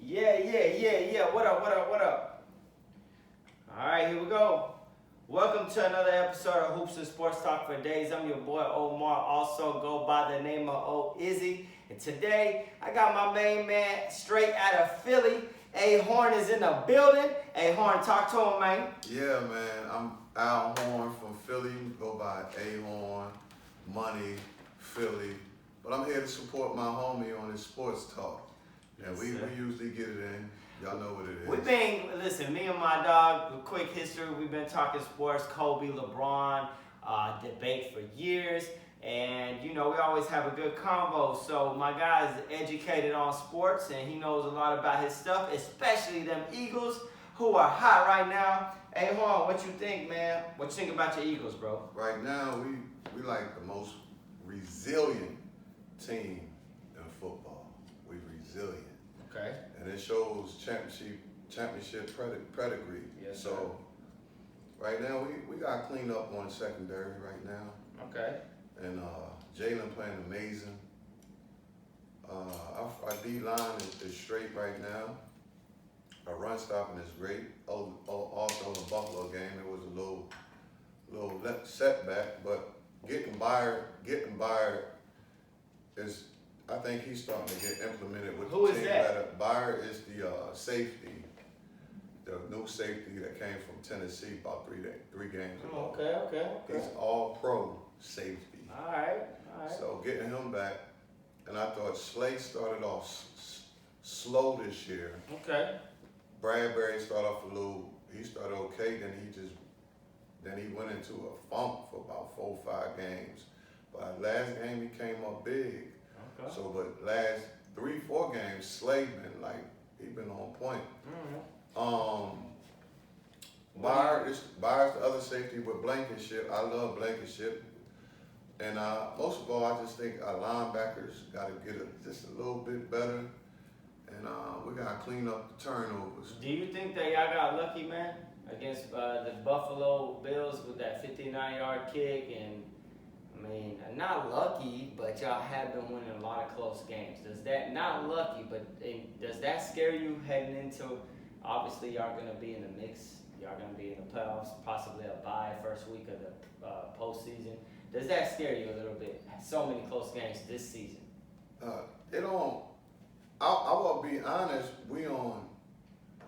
Yeah. What up? All right, here we go. Welcome to another episode of Hoops and Sports Talk for Days. I'm your boy Omar, also go by the name of O Izzy. And today, I got my main man straight out of Philly. A Horn is in the building. A Horn, talk to him, man. Yeah, man. I'm Al Horn from Philly. Go by A Horn, Money, Philly. But I'm here to support my homie on his sports talk. And we usually get it in. Y'all know what it is. Me and my dog, quick history, we've been talking sports, Kobe, LeBron, debate for years. And, we always have a good convo. So my guy's educated on sports, and he knows a lot about his stuff, especially them Eagles, who are hot right now. Hey, Horn, what you think, man? What you think about your Eagles, bro? Right now, we like the most resilient team in football. We resilient. Okay. And it shows championship pedigree. Yes, so right now we got clean up on secondary right now. Okay. And Jalen playing amazing. Our D-line is straight right now. Our run stopping is great. Also in the Buffalo game, it was a little setback, but getting Byard is, I think he's starting to get implemented with Who the is team that? better. Byard is the safety, the new safety that came from Tennessee about three games ago. Okay. He's all pro safety. All right. So getting him back, and I thought Slay started off slow this year. Okay. Bradbury started off he started okay, then he went into a funk for about 4 or 5 games. But last game he came up big. Okay. So, but last 3-4 games, Slay been on point. Mm-hmm. Byard's the other safety with Blankenship. I love Blankenship. And most of all, I just think our linebackers got to get just a little bit better. And we got to clean up the turnovers. Do you think that y'all got lucky, man, against the Buffalo Bills with that 59-yard kick? And, not lucky, but y'all have been winning a lot of close games. Not lucky, but does that scare you heading into, obviously y'all going to be in the mix, y'all going to be in the playoffs, possibly a bye first week of the postseason. Does that scare you a little bit? So many close games this season. It don't. I will be honest.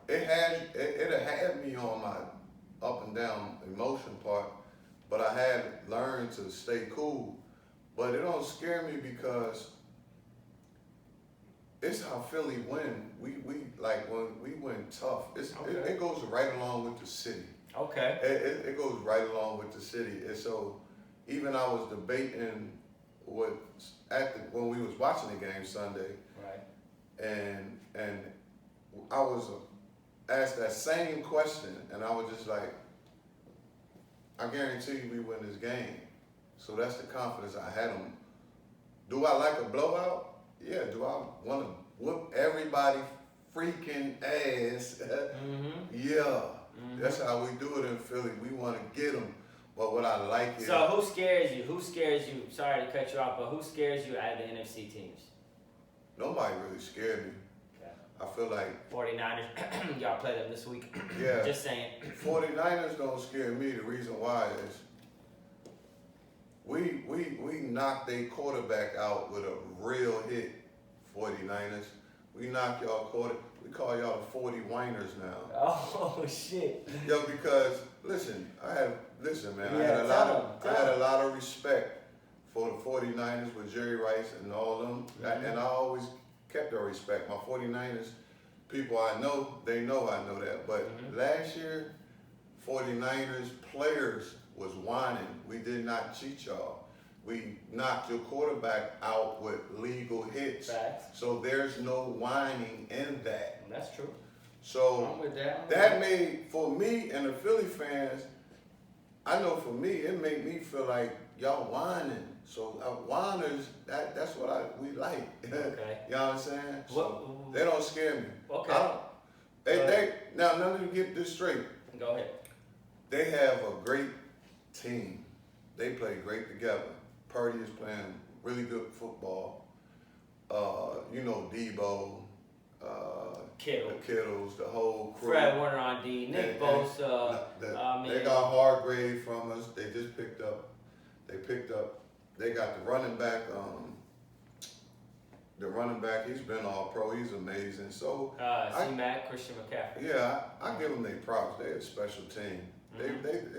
It had me on my up and down emotion part, but I had learned to stay cool. But it don't scare me because it's how Philly win. We like when we win tough. It goes right along with the city. Okay. It goes right along with the city, and so. Even I was debating when we was watching the game Sunday, right? And I was asked that same question, and I was just like, I guarantee you we win this game. So that's the confidence I had them. Do I like a blowout? Yeah. Do I want to whoop everybody freaking ass? Mm-hmm. Yeah. Mm-hmm. That's how we do it in Philly. We want to get them. But what I like is... So who scares you? Sorry to cut you off, but who scares you out of the NFC teams? Nobody really scared me. Okay. I feel like... 49ers, y'all play them this week. Yeah. Just saying. 49ers don't scare me. The reason why is we knocked their quarterback out with a real hit, 49ers. We knocked y'all quarterback. We call y'all the 40 whiners now. Oh, shit. Yo, because, I had a lot of respect for the 49ers with Jerry Rice and all of them. Mm-hmm. And I always kept their respect. My 49ers people I know, they know I know that. But last year, 49ers players was whining. We did not cheat y'all. We knocked your quarterback out with legal hits. Facts. So there's no whining in that. That's true. So that made, for me and the Philly fans, I know for me, it made me feel like y'all whining. So whiners, that's what we like. Okay. You know what I'm saying? So they don't scare me. Okay. Now let me get this straight. Go ahead. They have a great team. They play great together. Purdy is playing really good football. Debo, Kittle. the Kittles, the whole crew. Fred Warner on D, Nick Bosa. They got Hargrave from us. They just picked up. They got the running back. The running back, he's been all pro. He's amazing. So C-Mac, Christian McCaffrey. yeah, I give them their props. They're a special team. They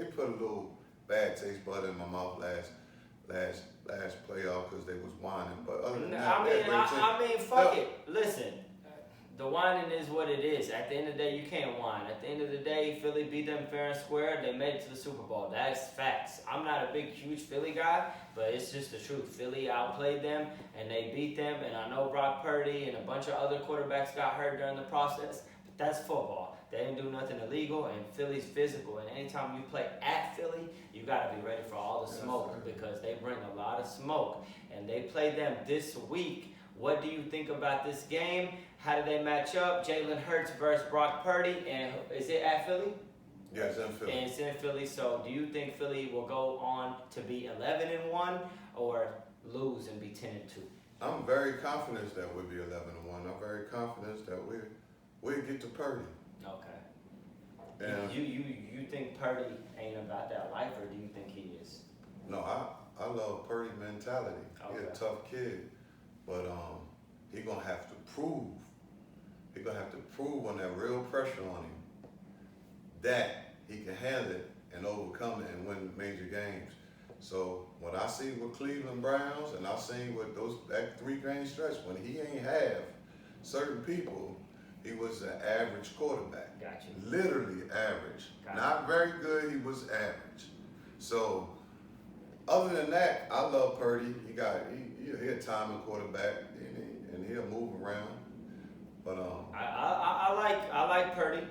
put a little bad taste bud in my mouth last playoff because they was whining. But other than that, I mean, fuck it. Listen, the whining is what it is. At the end of the day, you can't whine. At the end of the day, Philly beat them fair and square. They made it to the Super Bowl. That's facts. I'm not a big, huge Philly guy, but it's just the truth. Philly outplayed them, and they beat them. And I know Brock Purdy and a bunch of other quarterbacks got hurt during the process, but that's football. They didn't do nothing illegal, and Philly's physical. And anytime you play at Philly, you got to be ready for all the smoke because they bring a lot of smoke. And they play them this week. What do you think about this game? How do they match up? Jalen Hurts versus Brock Purdy, and is it at Philly? Yeah, it's in Philly. And it's in Philly. So, do you think Philly will go on to be 11-1 or lose and be 10-2? I'm very confident that we'll be 11-1. I'm very confident that we'll get to Purdy. Okay. And you think Purdy ain't about that life, or do you think he is? No, I love Purdy mentality. Okay. He's a tough kid, but he gonna have to prove. He gonna have to prove when that real pressure on him that he can handle it and overcome it and win major games. So what I see with Cleveland Browns and I seen with that 3-game stretch when he ain't have certain people, he was an average quarterback. Gotcha. Literally average. Gotcha. Not very good, he was average. So other than that, I love Purdy. He a timing quarterback and he'll move around. But I like Purdy.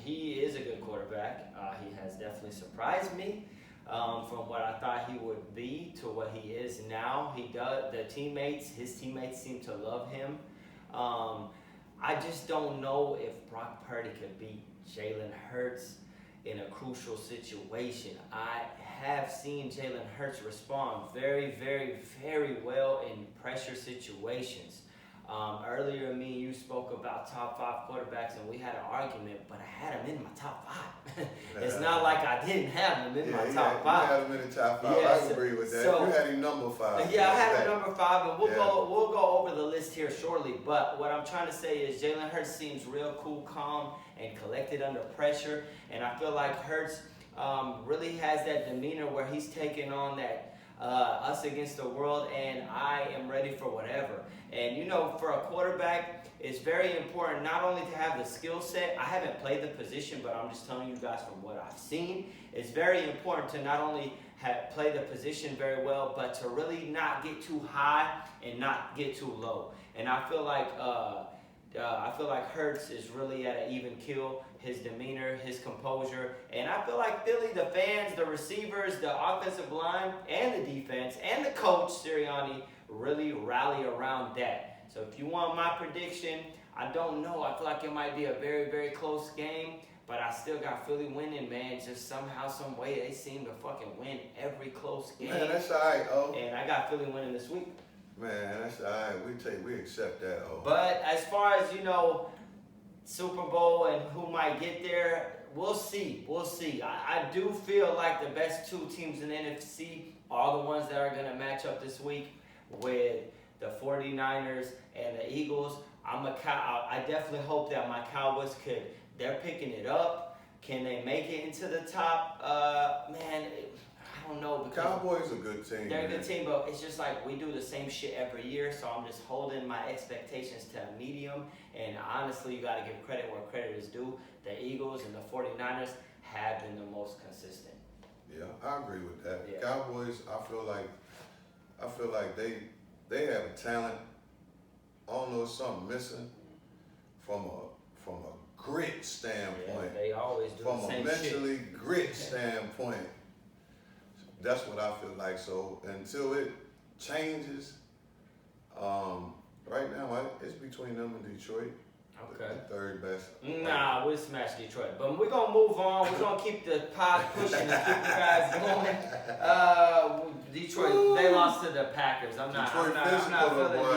He is a good quarterback. He has definitely surprised me from what I thought he would be to what he is now. His teammates seem to love him. I just don't know if Brock Purdy could beat Jalen Hurts in a crucial situation. I have seen Jalen Hurts respond very, very, very well in pressure situations. Earlier, me and you spoke about top 5 quarterbacks, and we had an argument, but I had him in my top 5. It's not like I didn't have him in my top 5. You had him in the top 5. Yeah, I agree with that. So, you had him number 5. Yeah, I have him number 5, and we'll go over the list here shortly. But what I'm trying to say is Jalen Hurts seems real cool, calm, and collected under pressure, and I feel like Hurts really has that demeanor where he's taking on that us against the world, and I am ready for whatever. And you know, for a quarterback, it's very important not only to have the skill set. I haven't played the position, but I'm just telling you guys from what I've seen. It's very important to not only play the position very well, but to really not get too high and not get too low. And I feel like Hurts is really at an even keel. His demeanor, his composure, and I feel like Philly, the fans, the receivers, the offensive line, and the defense, and the coach Sirianni really rally around that. So if you want my prediction, I don't know. I feel like it might be a very, very close game, but I still got Philly winning, man. Just somehow, some way, they seem to fucking win every close game. Man, that's all right, And I got Philly winning this week. Man, that's all right. We accept that, But as far as, Super Bowl and who might get there, we'll see. I do feel like the best 2 teams in the NFC are the ones that are going to match up this week with the 49ers and the Eagles. I definitely hope that my Cowboys they're picking it up. Can they make it into the top? I don't know. Cowboys are a good team. They're a good team, but it's just like we do the same shit every year, so I'm just holding my expectations to a medium. And honestly, you got to give credit where credit is due. The Eagles and the 49ers have been the most consistent. Yeah, I agree with that. Yeah. Cowboys, I feel like they have a talent. I don't know, something missing from a grit standpoint. Yeah, they always do from the same a mentally shit. grit standpoint. That's what I feel like. So until it changes, right now it's between them and Detroit. Okay. The third best. Nah, we'll smash Detroit. But we're going to move on. We're going to keep the pod pushing and keep you guys going. Detroit, they lost to the Packers. I'm not feeling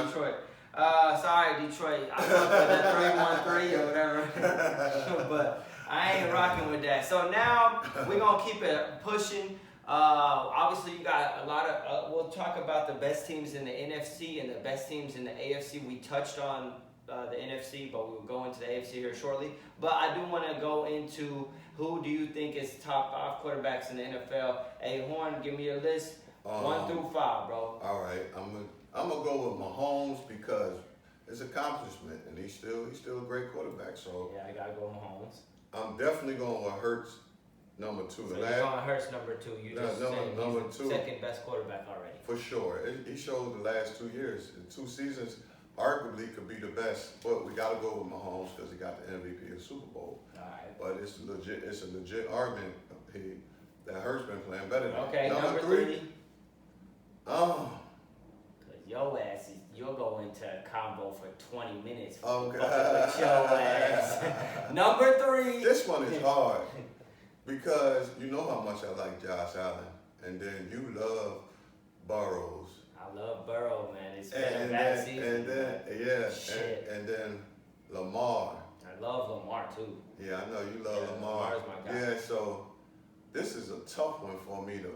Detroit. Sorry, Detroit. I fuck with that 3-1-3 or whatever. But I ain't rocking with that. So now we're going to keep it pushing. Obviously, you got a lot of. We'll talk about the best teams in the NFC and the best teams in the AFC. We touched on the NFC, but we'll go into the AFC here shortly. But I do want to go into who do you think is top 5 quarterbacks in the NFL? Hey, Horn, give me your list. 1 through 5, bro. All right, I'm gonna go with Mahomes because it's accomplishment, and he's still a great quarterback. So yeah, I gotta go Mahomes. I'm definitely going with Hurts, number 2. So you're going Hurts number 2. You just said number he's 2, second best quarterback already. for sure. He showed the last 2 years, in 2 seasons, arguably could be the best. But we gotta go with Mahomes because he got the MVP of the Super Bowl. All right. But it's a legit argument that Hurts been playing better than. Okay, number 3. Oh. Your ass, you'll go into a combo for 20 minutes. Okay. With your ass. Number 3. This one is hard because you know how much I like Josh Allen, and then you love Burrows. I love Burrow, man. It's been a bad season. And then Lamar. I love Lamar too. Yeah, I know you love Lamar. Lamar's my guy. Yeah, so this is a tough one for me to.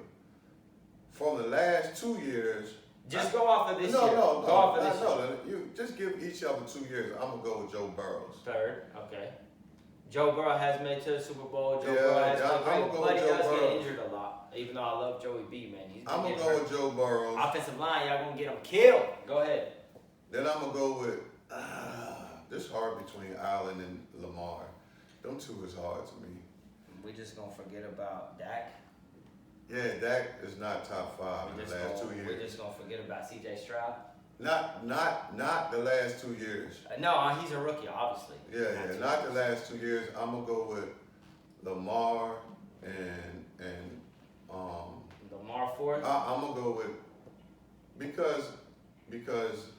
From the last 2 years. Just go off of this year. No. Go off of this year. No, you just give each other 2 years. I'm gonna go with Joe Burrows. 3rd, okay. Joe Burrow has made it to the Super Bowl. Joe Burrow has played great, but he does get injured a lot. Even though I love Joey B, man. I'm gonna go with Joe Burrows. Offensive line, y'all gonna get him killed. Go ahead. Then I'm gonna go with this hard between Allen and Lamar. Them 2 is hard to me. We just gonna forget about Dak. Yeah, Dak is not top 5 in the last 2 years. We're just gonna forget about C.J. Stroud. Not the last 2 years. No, he's a rookie, obviously. Yeah, not the last 2 years. I'm gonna go with Lamar and Lamar 4th. I'm gonna go with because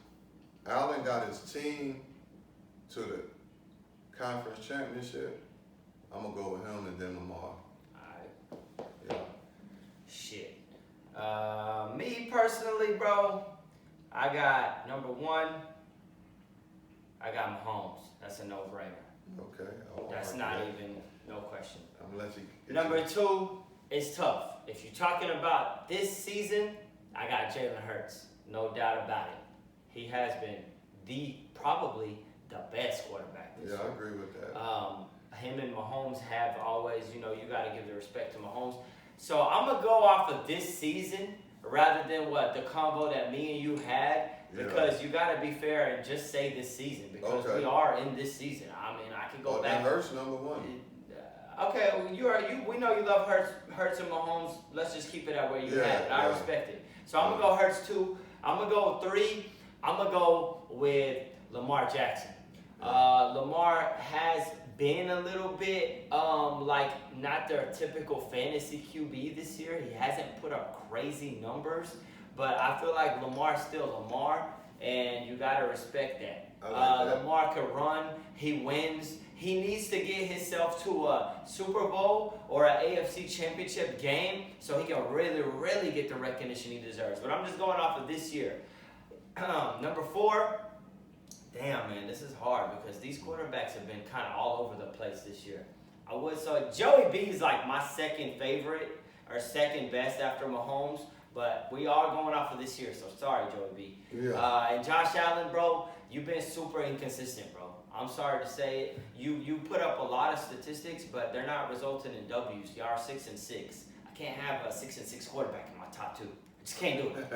Allen got his team to the conference championship. I'm gonna go with him and then Lamar. Alright. Yeah. Shit. Me personally, bro, I got number 1. I got Mahomes. That's a no-brainer. Okay. That's not even no question. I'm gonna let you. Number 2, it's tough. If you're talking about this season, I got Jalen Hurts. No doubt about it. He has been probably the best quarterback this year. I agree with that. Him and Mahomes have always, you got to give the respect to Mahomes. So I'm going to go off of this season rather than the combo that me and you had, because you got to be fair and just say this season, because we are in this season. I mean, I could go back. Hurts number 1. Okay, we know you love Hurts and Mahomes. Let's just keep it at where you had it. I respect it. So I'm going to go Hurts 2. I'm going to go 3. I'm going to go with Lamar Jackson. Lamar has been a little bit like not their typical fantasy QB this year. He hasn't put up crazy numbers, but I feel like Lamar's still Lamar, and you got to respect that. Lamar can run. He wins. He needs to get himself to a Super Bowl or an AFC Championship game so he can really, really get the recognition he deserves. But I'm just going off of this year. Number 4, damn, man, this is hard because these quarterbacks have been kind of all over the place this year. So Joey B is like my second favorite or second best after Mahomes, but we are going off of this year, so sorry, Joey B. Yeah. And Josh Allen, bro, you've been super inconsistent, bro. I'm sorry to say it. You put up a lot of statistics, but they're not resulting in W's. You are 6-6. I can't have a 6-6 quarterback in my top 2. I just can't do it.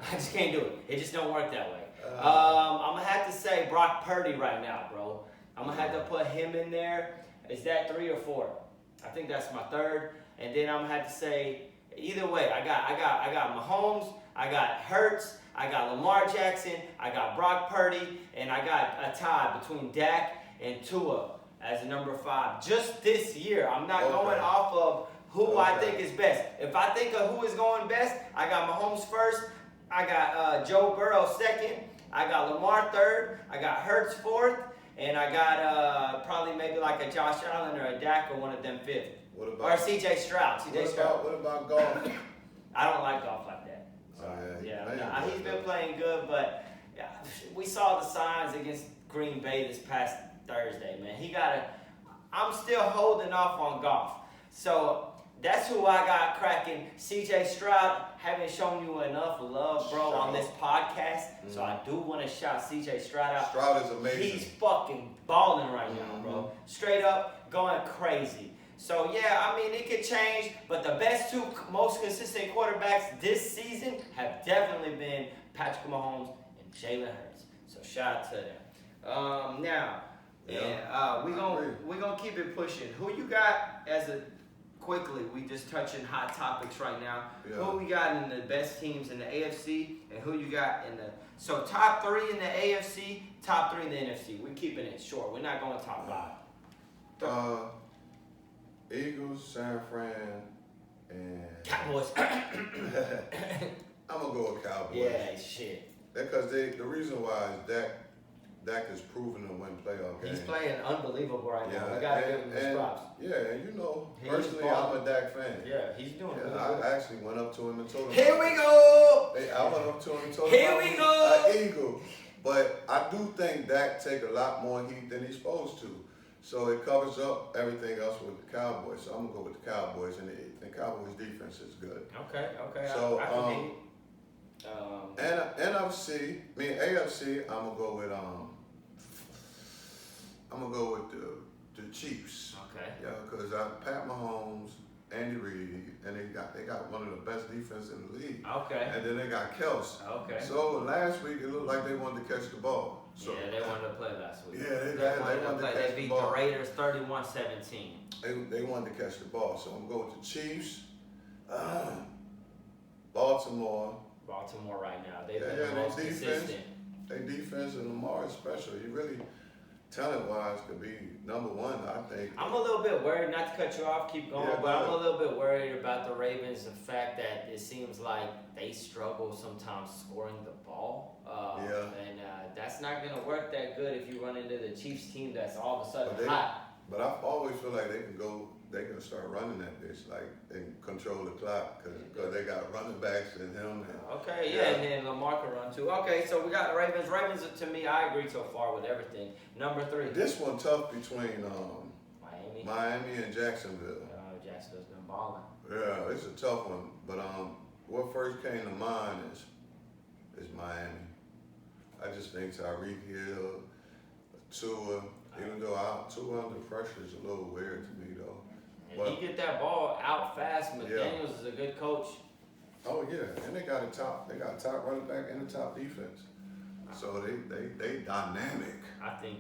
I just can't do it. It just don't work that way. I'm going to have to say Brock Purdy right now, bro. I'm going to have to put him in there. Is that 3 or 4? I think that's my 3rd. And then I'm going to have to say, either way, I got Mahomes, I got Hurts, I got Lamar Jackson, I got Brock Purdy, and I got a tie between Dak and Tua as a number 5. Just this year. I'm not going off of who I think is best. If I think of who is going best, I got Mahomes 1st, I got Joe Burrow 2nd, I got Lamar 3rd, I got Hurts 4th, and I got probably maybe like a Josh Allen or a Dak or one of them 5th. Or C.J. Stroud. What about golf? I don't like golf like that. So, he's been playing good, but we saw the signs against Green Bay this past Thursday, man. I'm still holding off on Goff. So that's who I got cracking. CJ Stroud, haven't shown you enough love, bro, on this podcast. So I do want to shout CJ Stroud out. Stroud is amazing. He's fucking balling right now, bro. Straight up going crazy. So, yeah, I mean, it could change, but the best two most consistent quarterbacks this season have definitely been Patrick Mahomes and Jalen Hurts. So, shout out to them. Now, we're gonna keep it pushing. Who you got quickly, we just touching hot topics right now. Yeah. Who we got in the best teams in the AFC, and who you got in the... So, top 3 in the AFC, top 3 in the NFC. We're keeping it short. We're not going top 5. Eagles, San Fran, and Cowboys. I'm gonna go with Cowboys. Yeah, shit. Because the reason why is Dak is proven to win playoff games. He's playing unbelievable right now. We gotta give him his props. Yeah, and you know, personally, I'm a Dak fan. Yeah, he's doing good. I actually went up to him and told him. Here we go. I went up to him and told him. Here we go. An Eagle. But I do think Dak take a lot more heat than he's supposed to. So it covers up everything else with the Cowboys. So I'm gonna go with the Cowboys, and the Cowboys defense is good. Okay. So I can AFC, I'm gonna go with the Chiefs. Okay. Yeah, because Pat Mahomes, Andy Reid, and they got one of the best defense in the league. Okay. And then they got Kels. Okay. So last week it looked like they wanted to catch the ball. So, yeah, they wanted to play last week. Yeah, they wanted to play. They beat the Raiders 31-17. They wanted to catch the ball. So I'm going with the Chiefs. Baltimore right now. They've been the most consistent. Their defense and Lamar is special. He really, talent-wise, could be number 1, I think. I'm a little bit worried, not to cut you off, keep going, but I'm a little bit worried about the Ravens, the fact that it seems like they struggle sometimes scoring the ball. And that's not going to work that good if you run into the Chiefs team that's all of a sudden hot. But I always feel like they can start running that bitch, like they can control the clock because they got running backs and him. And then Lamar can run too. Okay, so we got the Ravens. Ravens, to me, I agree so far with everything. Number 3. This one tough between Miami and Jacksonville. Jacksonville's been balling. Yeah, it's a tough one. But what first came to mind is Miami. I just think Tyreek Hill, Tua, even though Tua under pressure is a little weird to me though. And he get that ball out fast. McDaniels is a good coach. Oh yeah, and they got a top running back and a top defense. So they dynamic. I think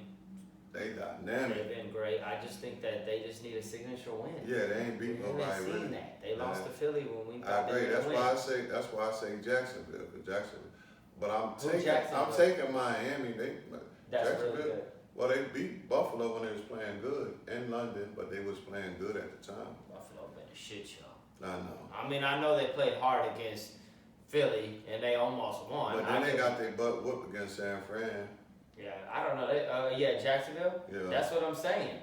they dynamic. They've been great. I just think that they just need a signature win. Yeah, they ain't beat nobody really. That. They lost to Philly when we thought they were win. That's why I say Jacksonville. But I'm taking Miami. That's Jacksonville. really good. Well, they beat Buffalo when they was playing good in London, but they was playing good at the time. Buffalo been a shit show. I know. I mean, I know they played hard against Philly, and they almost won. But then they got their butt whooped against San Fran. Yeah, I don't know. Jacksonville? Yeah. That's what I'm saying.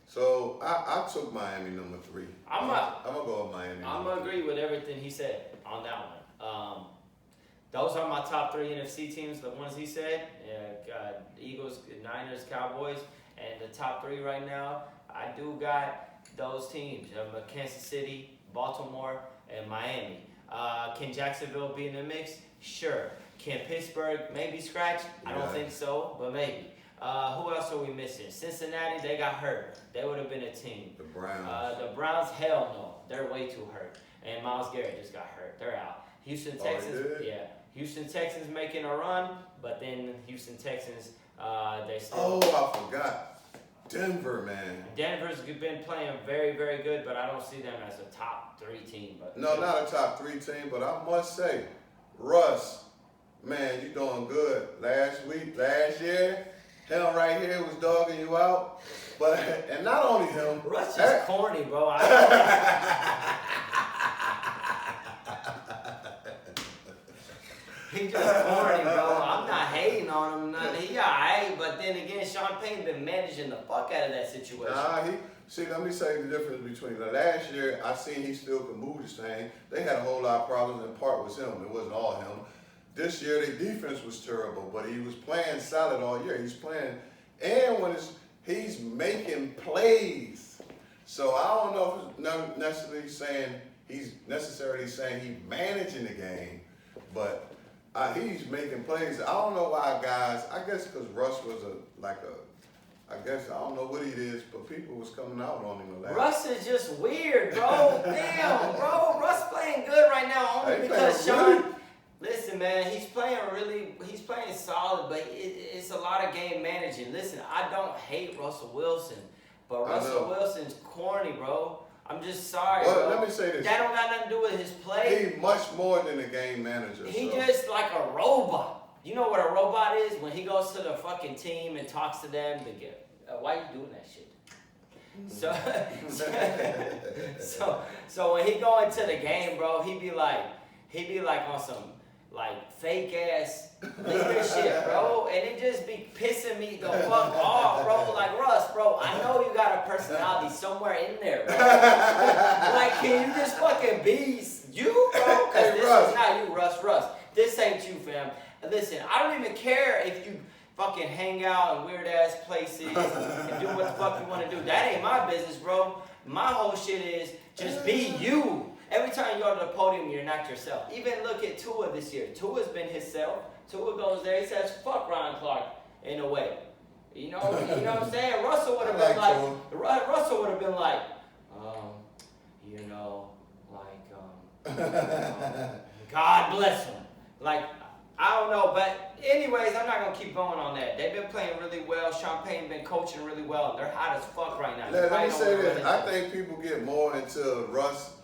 So, I took Miami number 3. I'm gonna go with Miami. I'm going to agree with everything he said on that one. Those are my top 3 NFC teams, the ones he said. Eagles, Niners, Cowboys. And the top 3 right now, I do got those teams. Kansas City, Baltimore, and Miami. Can Jacksonville be in the mix? Sure. Can Pittsburgh maybe scratch? I don't think so, but maybe. Who else are we missing? Cincinnati, they got hurt. They would have been a team. The Browns. The Browns, hell no. They're way too hurt. And Myles Garrett just got hurt. They're out. Houston Texans, Houston Texans making a run, but then Houston Texans, they still... Oh, I forgot. Denver, man. Denver's been playing very, very good, but I don't see them as a top 3 team. But no, not a top 3 team, but I must say, Russ, man, you doing good. Last year, him right here was dogging you out. But, and not only him. Russ just corny, bro. He just corny, bro. I'm not hating on him. He alright, but then again, Sean Payton been managing the fuck out of that situation. Let me say the difference between the last year. I seen he still could move this thing. They had a whole lot of problems, and part was him. It wasn't all him. this year their defense was terrible, but he was playing solid all year. He's playing, and he's making plays. So I don't know if it's not necessarily saying he's managing the game, but he's making plays. I don't know why guys. I guess because Russ was I guess I don't know what it is, but people was coming out on him a lot. Russ is just weird, bro. Damn, bro. Russ playing good right now only because Sean. Listen, man, he's playing solid, but it's a lot of game managing. Listen, I don't hate Russell Wilson, but Russell Wilson's corny, bro. I'm just sorry, bro. Let me say this. That don't got nothing to do with his play. He's much more than a game manager. He just like a robot. You know what a robot is? When he goes to the fucking team and talks to them, they get, why are you doing that shit? So when he go into the game, bro, he be like on some like fake ass leader shit, bro, and it just be pissing me the fuck off, bro. Like, Russ, bro, I know you got a personality somewhere in there, bro. Like, can you just fucking be you, bro? Because this is not you, Russ. This ain't you, fam. Listen, I don't even care if you fucking hang out in weird ass places and do what the fuck you want to do. That ain't my business, bro. My whole shit is just be you. Every time you go to the podium, you're not yourself. Even look at Tua this year. Tua's been himself. Tua goes there, he says, fuck Ryan Clark in a way. You know what I'm saying? Russell would have been like, God bless him. Like, I don't know, but anyways, I'm not going to keep going on that. They've been playing really well. Sean Payton been coaching really well. They're hot as fuck right now. Let me say this. I think people get more into Russ'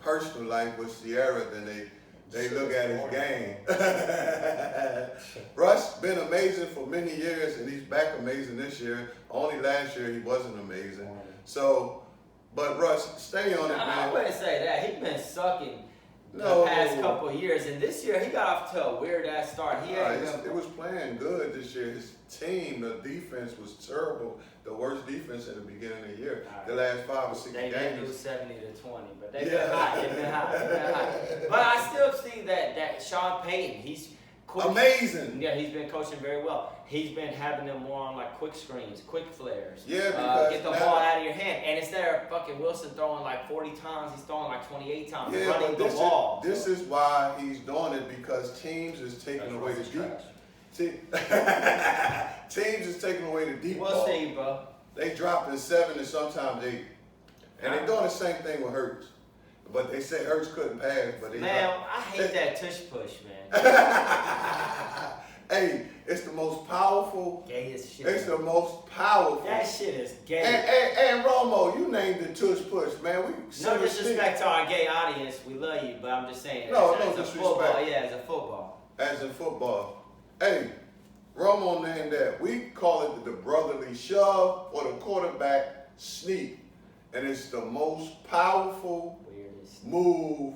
personal life with Sierra than they look at his game. Russ been amazing for many years, and he's back amazing this year. Only last year he wasn't amazing. So, but Russ, stay on it, man. I wouldn't say that. He's been sucking the past couple of years, and this year he got off to a weird ass start. It was playing good this year. His team, the defense was terrible. The worst defense in the beginning of the year. Right. The last 5 or 6 games. They did lose 70-20, but they've been hot. They've been hot. But I still see that Sean Payton, he's amazing. Yeah, he's been coaching very well. He's been having them more on like quick screens, quick flares. Yeah, because get the ball out of your hand. And instead of fucking Wilson throwing like 40 times, he's throwing like 28 times, running the ball. This is why he's doing it, because teams is taking away the deep. Teams is taking away the deep ball. We'll see, bro. They dropping 7 and sometimes 8. And they're doing the same thing with Hurts. But they say Hurts couldn't pass, but I hate that tush push, man. Hey, it's the most powerful. Gay as shit. It's the most powerful. That shit is gay. And Romo, you named the tush push, man. No disrespect to our gay audience. We love you, but I'm just saying. No as disrespect. Football, yeah, as a football. As in football. Hey, Romo named that. We call it the brotherly shove or the quarterback sneak. And it's the most powerful move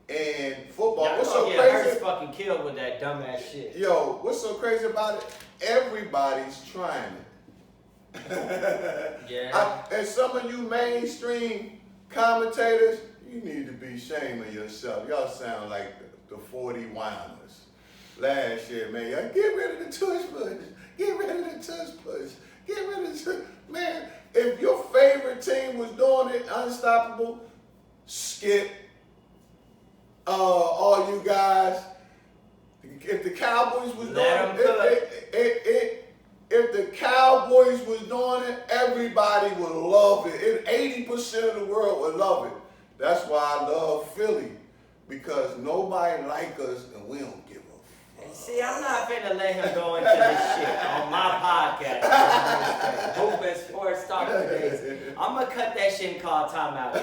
in football. Yeah, what's so crazy? Hurts fucking killed with that dumbass shit. Yo, what's so crazy about it? Everybody's trying it. Yeah. And some of you mainstream commentators, you need to be ashamed of yourself. Y'all sound like the 40 whiners. Last year, man, y'all get rid of the tush push. Get rid of the tush push. Get rid of the tush. Man, if your favorite team was doing it, unstoppable, Skip, all you guys, if the Cowboys was doing it, if the Cowboys was doing it, everybody would love it. 80% of the world would love it. That's why I love Philly, because nobody like us and we don't give a fuck. See, I'm not finna let him go into this shit on my podcast. Hoop and Sports Talk Days. I'm gonna cut that shit and call timeout.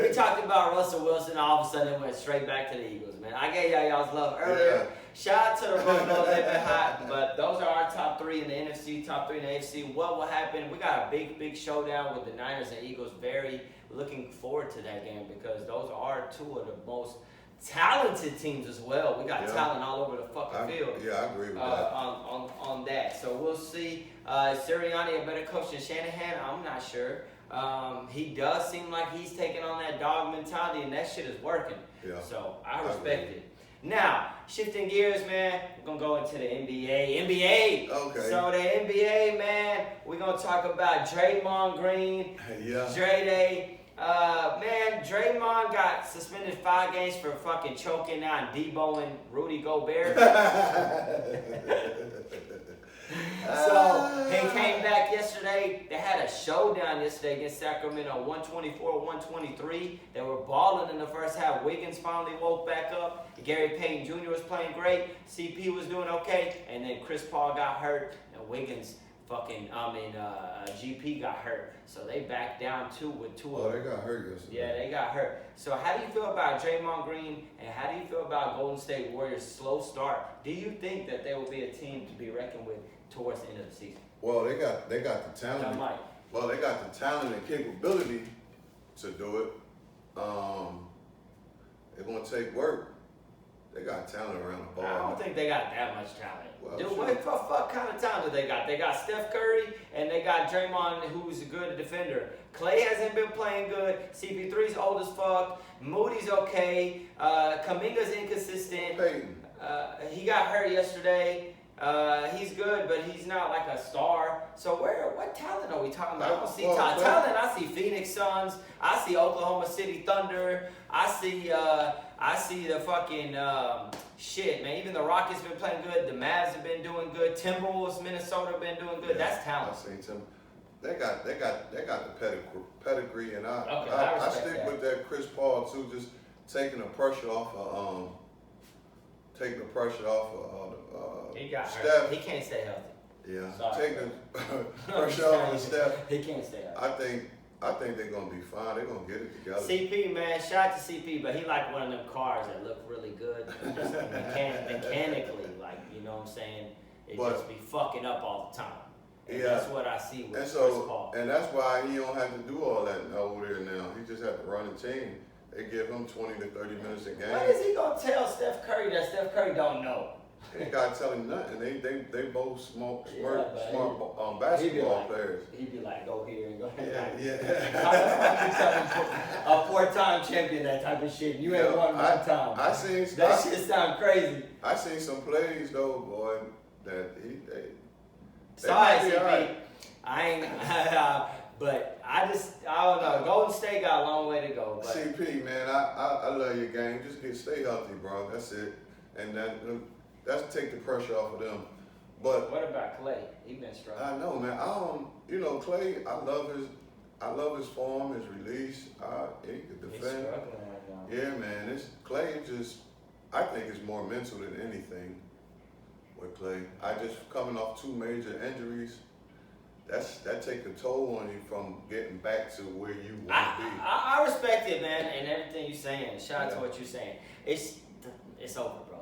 We talked about Russell Wilson, all of a sudden it went straight back to the Eagles, man. I gave y'all's love earlier. Yeah. Shout out to the Broncos, they've been hot, but those are our top 3 in the NFC, top 3 in the AFC. What will happen? We got a big showdown with the Niners and Eagles. Very looking forward to that game, because those are 2 of the most talented teams as well. We got talent all over the fucking field. Yeah, I agree with that. On that. So we'll see. Sirianni a better coach than Shanahan? I'm not sure. He does seem like he's taking on that dog mentality, and that shit is working. Yeah. So I respect it. Now, shifting gears, man, we're going to go into the NBA. Okay. So the NBA, man, we're going to talk about Draymond Green, Yeah. Dre Day. Man, Draymond got suspended 5 games for fucking choking out Debo and Rudy Gobert. So he came back yesterday. They had a showdown yesterday against Sacramento, 124-123. They were balling in the first half. Wiggins finally woke back up. Gary Payton Jr. was playing great. CP was doing okay. And then Chris Paul got hurt. And Wiggins GP got hurt. So they backed down with 2 Oh, they got hurt yesterday. Yeah, they got hurt. So how do you feel about Draymond Green, and how do you feel about Golden State Warriors' slow start? Do you think that they will be a team to be reckoned with towards the end of the season? Well, they got the talent. Well, they got the talent and capability to do it. It's gonna take work. They got talent around the ball. I don't think they got that much talent. Well, Dude, sure. what the fuck kind of talent do they got? They got Steph Curry, and they got Draymond, who's a good defender. Clay hasn't been playing good. CP3's old as fuck. Moody's okay. Kuminga's inconsistent. Peyton. He got hurt yesterday. He's good, but he's not like a star. So what talent are we talking about? I don't see talent. I see Phoenix Suns. I see Oklahoma City Thunder. I see the fucking shit, man. Even the Rockets been playing good. The Mavs have been doing good. Timberwolves, Minnesota been doing good. Yeah, That's talent. I seen Tim. They got the pedigree, and I stick that. with that Chris Paul too. Just taking the pressure off of He got Steph. hurt. He can't stay healthy. Yeah, Sorry, taking pressure off of Steph. He can't stay healthy. I think they're gonna be fine. They're gonna get it together. CP, man, shout out to CP, but he like one of them cars that look really good. Just mechanically, like, you know what I'm saying? It just be fucking up all the time. And that's what I see with Chris Paul. And that's why he don't have to do all that over there now. He just have to run the team. They give him 20 to 30 minutes a game. What is he gonna tell Steph Curry that Steph Curry don't know? He got to tell him nothing. They both smart He basketball players. He'd be like, go here and go here. Yeah. A 4-time champion, that type of shit. You ain't won one time. That shit sound crazy. I seen some plays though, boy, that Sorry, might be CP. all right. I ain't, but I don't know. Golden State got a long way to go. But CP, man, I love your game. Just stay healthy, bro. That's it. And that's take the pressure off of them. But what about Clay? He been struggling. I know, man. Clay. I love his form, his release. He could defend. He's struggling right now. Yeah, man. Clay I think it's more mental than anything with Clay. I just coming off 2 major injuries. That take a toll on you from getting back to where you want to be. I respect it, man, and everything you're saying. Shout out to what you're saying. It's over, bro.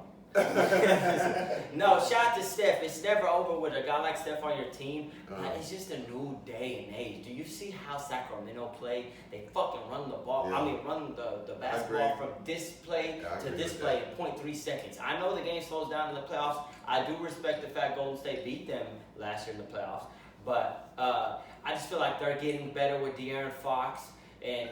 No, shout out to Steph. It's never over with a guy like Steph on your team. It's just a new day and age. Do you see how Sacramento play? They fucking run the ball. Yeah. I mean, run the basketball from this play to this play in 0.3 seconds. I know the game slows down in the playoffs. I do respect the fact Golden State beat them last year in the playoffs. But I just feel like they're getting better with De'Aaron Fox. And,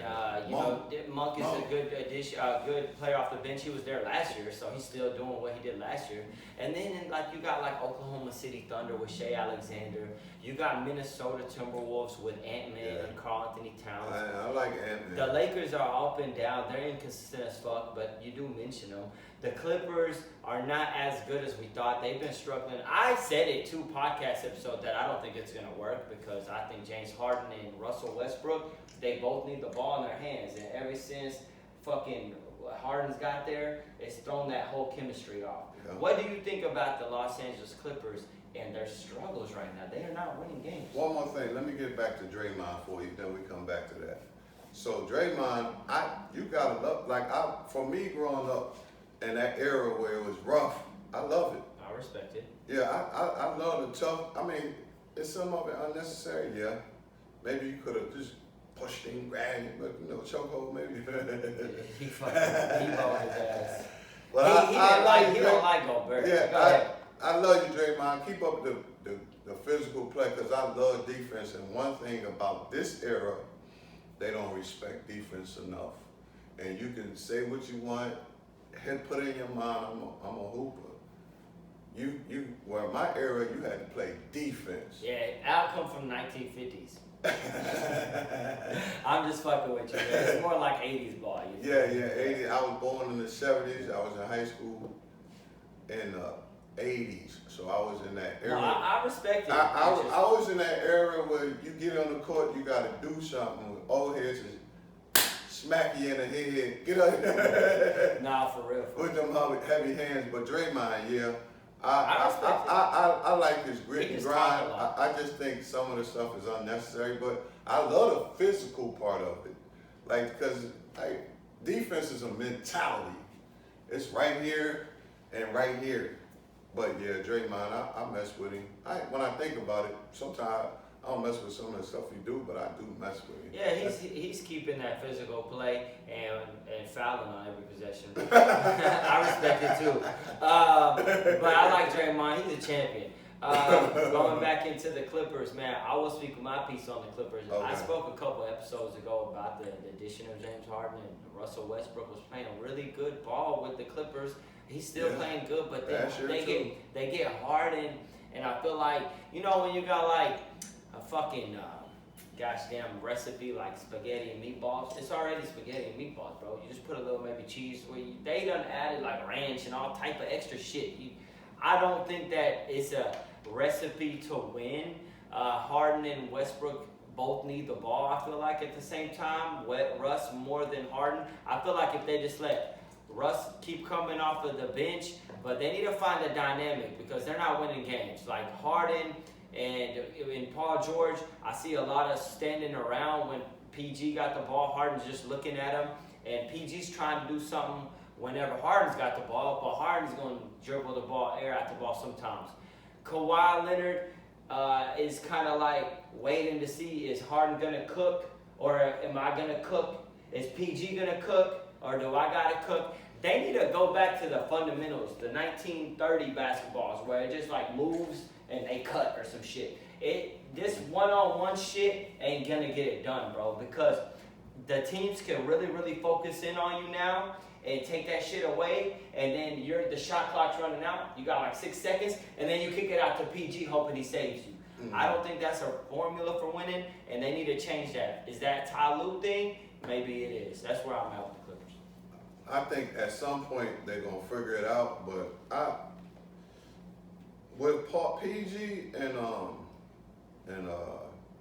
Monk is a good addition, good player off the bench. He was there last year, so he's still doing what he did last year. And then, you got, Oklahoma City Thunder with Shea Alexander. You got Minnesota Timberwolves with Ant-Man and Karl Anthony Towns. I like Ant-Man. The Lakers are up and down. They're inconsistent as fuck, but you do mention them. The Clippers are not as good as we thought. They've been struggling. I said it 2 podcast episodes that I don't think it's going to work because I think James Harden and Russell Westbrook, they both need the ball in their hands. And ever since fucking Harden's got there, it's thrown that whole chemistry off. Yeah. What do you think about the Los Angeles Clippers and their struggles right now? They are not winning games. One more thing. Let me get back to Draymond for you, then we come back to that. So Draymond, you gotta love, for me growing up in that era where it was rough, I love it. I respect it. Yeah, I love the tough. I mean, is some of it unnecessary? Yeah. Maybe you could have just pushed him, grabbed him, but chokehold maybe. He balled his ass. Well, he don't like Gobert. Yeah, I love you, Draymond. Keep up the physical play because I love defense. And one thing about this era, they don't respect defense enough. And you can say what you want, put in your mind, I'm a hooper. Well, my era, you had to play defense. Yeah, Al come from 1950s. I'm just fucking with you, man. It's more like 80s ball. Yeah, 80s. I was born in the 70s. I was in high school in the 80s. So I was in that era. No, I respect it. I was in that era where you get on the court, you got to do something with old heads and smack you in the head. Get up. Nah, for real. With them heavy hands. But Draymond, yeah. I like his grit and grind. I just think some of the stuff is unnecessary, but I love the physical part of it. Like, because defense is a mentality. It's right here and right here. But yeah, Draymond, I mess with him. When I think about it, sometimes I don't mess with some of the stuff he do, but I do mess with him. Yeah, he's keeping that physical play and fouling on every possession. I respect it too. But I like Draymond. He's a champion. Going back into the Clippers, man, I will speak my piece on the Clippers. Okay. I spoke a couple episodes ago about the addition of James Harden, and Russell Westbrook was playing really good ball with the Clippers. He's still playing good, but they get Harden, and I feel like, you know, when you got like a fucking gosh damn recipe like spaghetti and meatballs, it's already spaghetti and meatballs, bro. You just put a little maybe cheese. They done added like ranch and all type of extra shit. I don't think that it's a recipe to win. Harden and Westbrook both need the ball, I feel like, at the same time. Russ more than Harden. I feel like if they just let Russ keep coming off of the bench, but they need to find a dynamic because they're not winning games. Like Harden and Paul George, I see a lot of standing around when PG got the ball. Harden's just looking at him, and PG's trying to do something whenever Harden's got the ball, but Harden's going to dribble the ball, air out the ball sometimes. Kawhi Leonard is kind of like waiting to see, is Harden going to cook, or am I going to cook? Is PG going to cook, or do I got to cook? They need to go back to the fundamentals, the 1930 basketballs, where it just like moves and they cut or some shit. This one-on-one shit ain't going to get it done, bro, because the teams can really, really focus in on you now and take that shit away, and then the shot clock's running out. You got like 6 seconds, and then you kick it out to PG hoping he saves you. Mm-hmm. I don't think that's a formula for winning, and they need to change that. Is that Ty Lue thing? Maybe it is. That's where I'm at with the Clippers. I think at some point they're gonna figure it out, but with PG and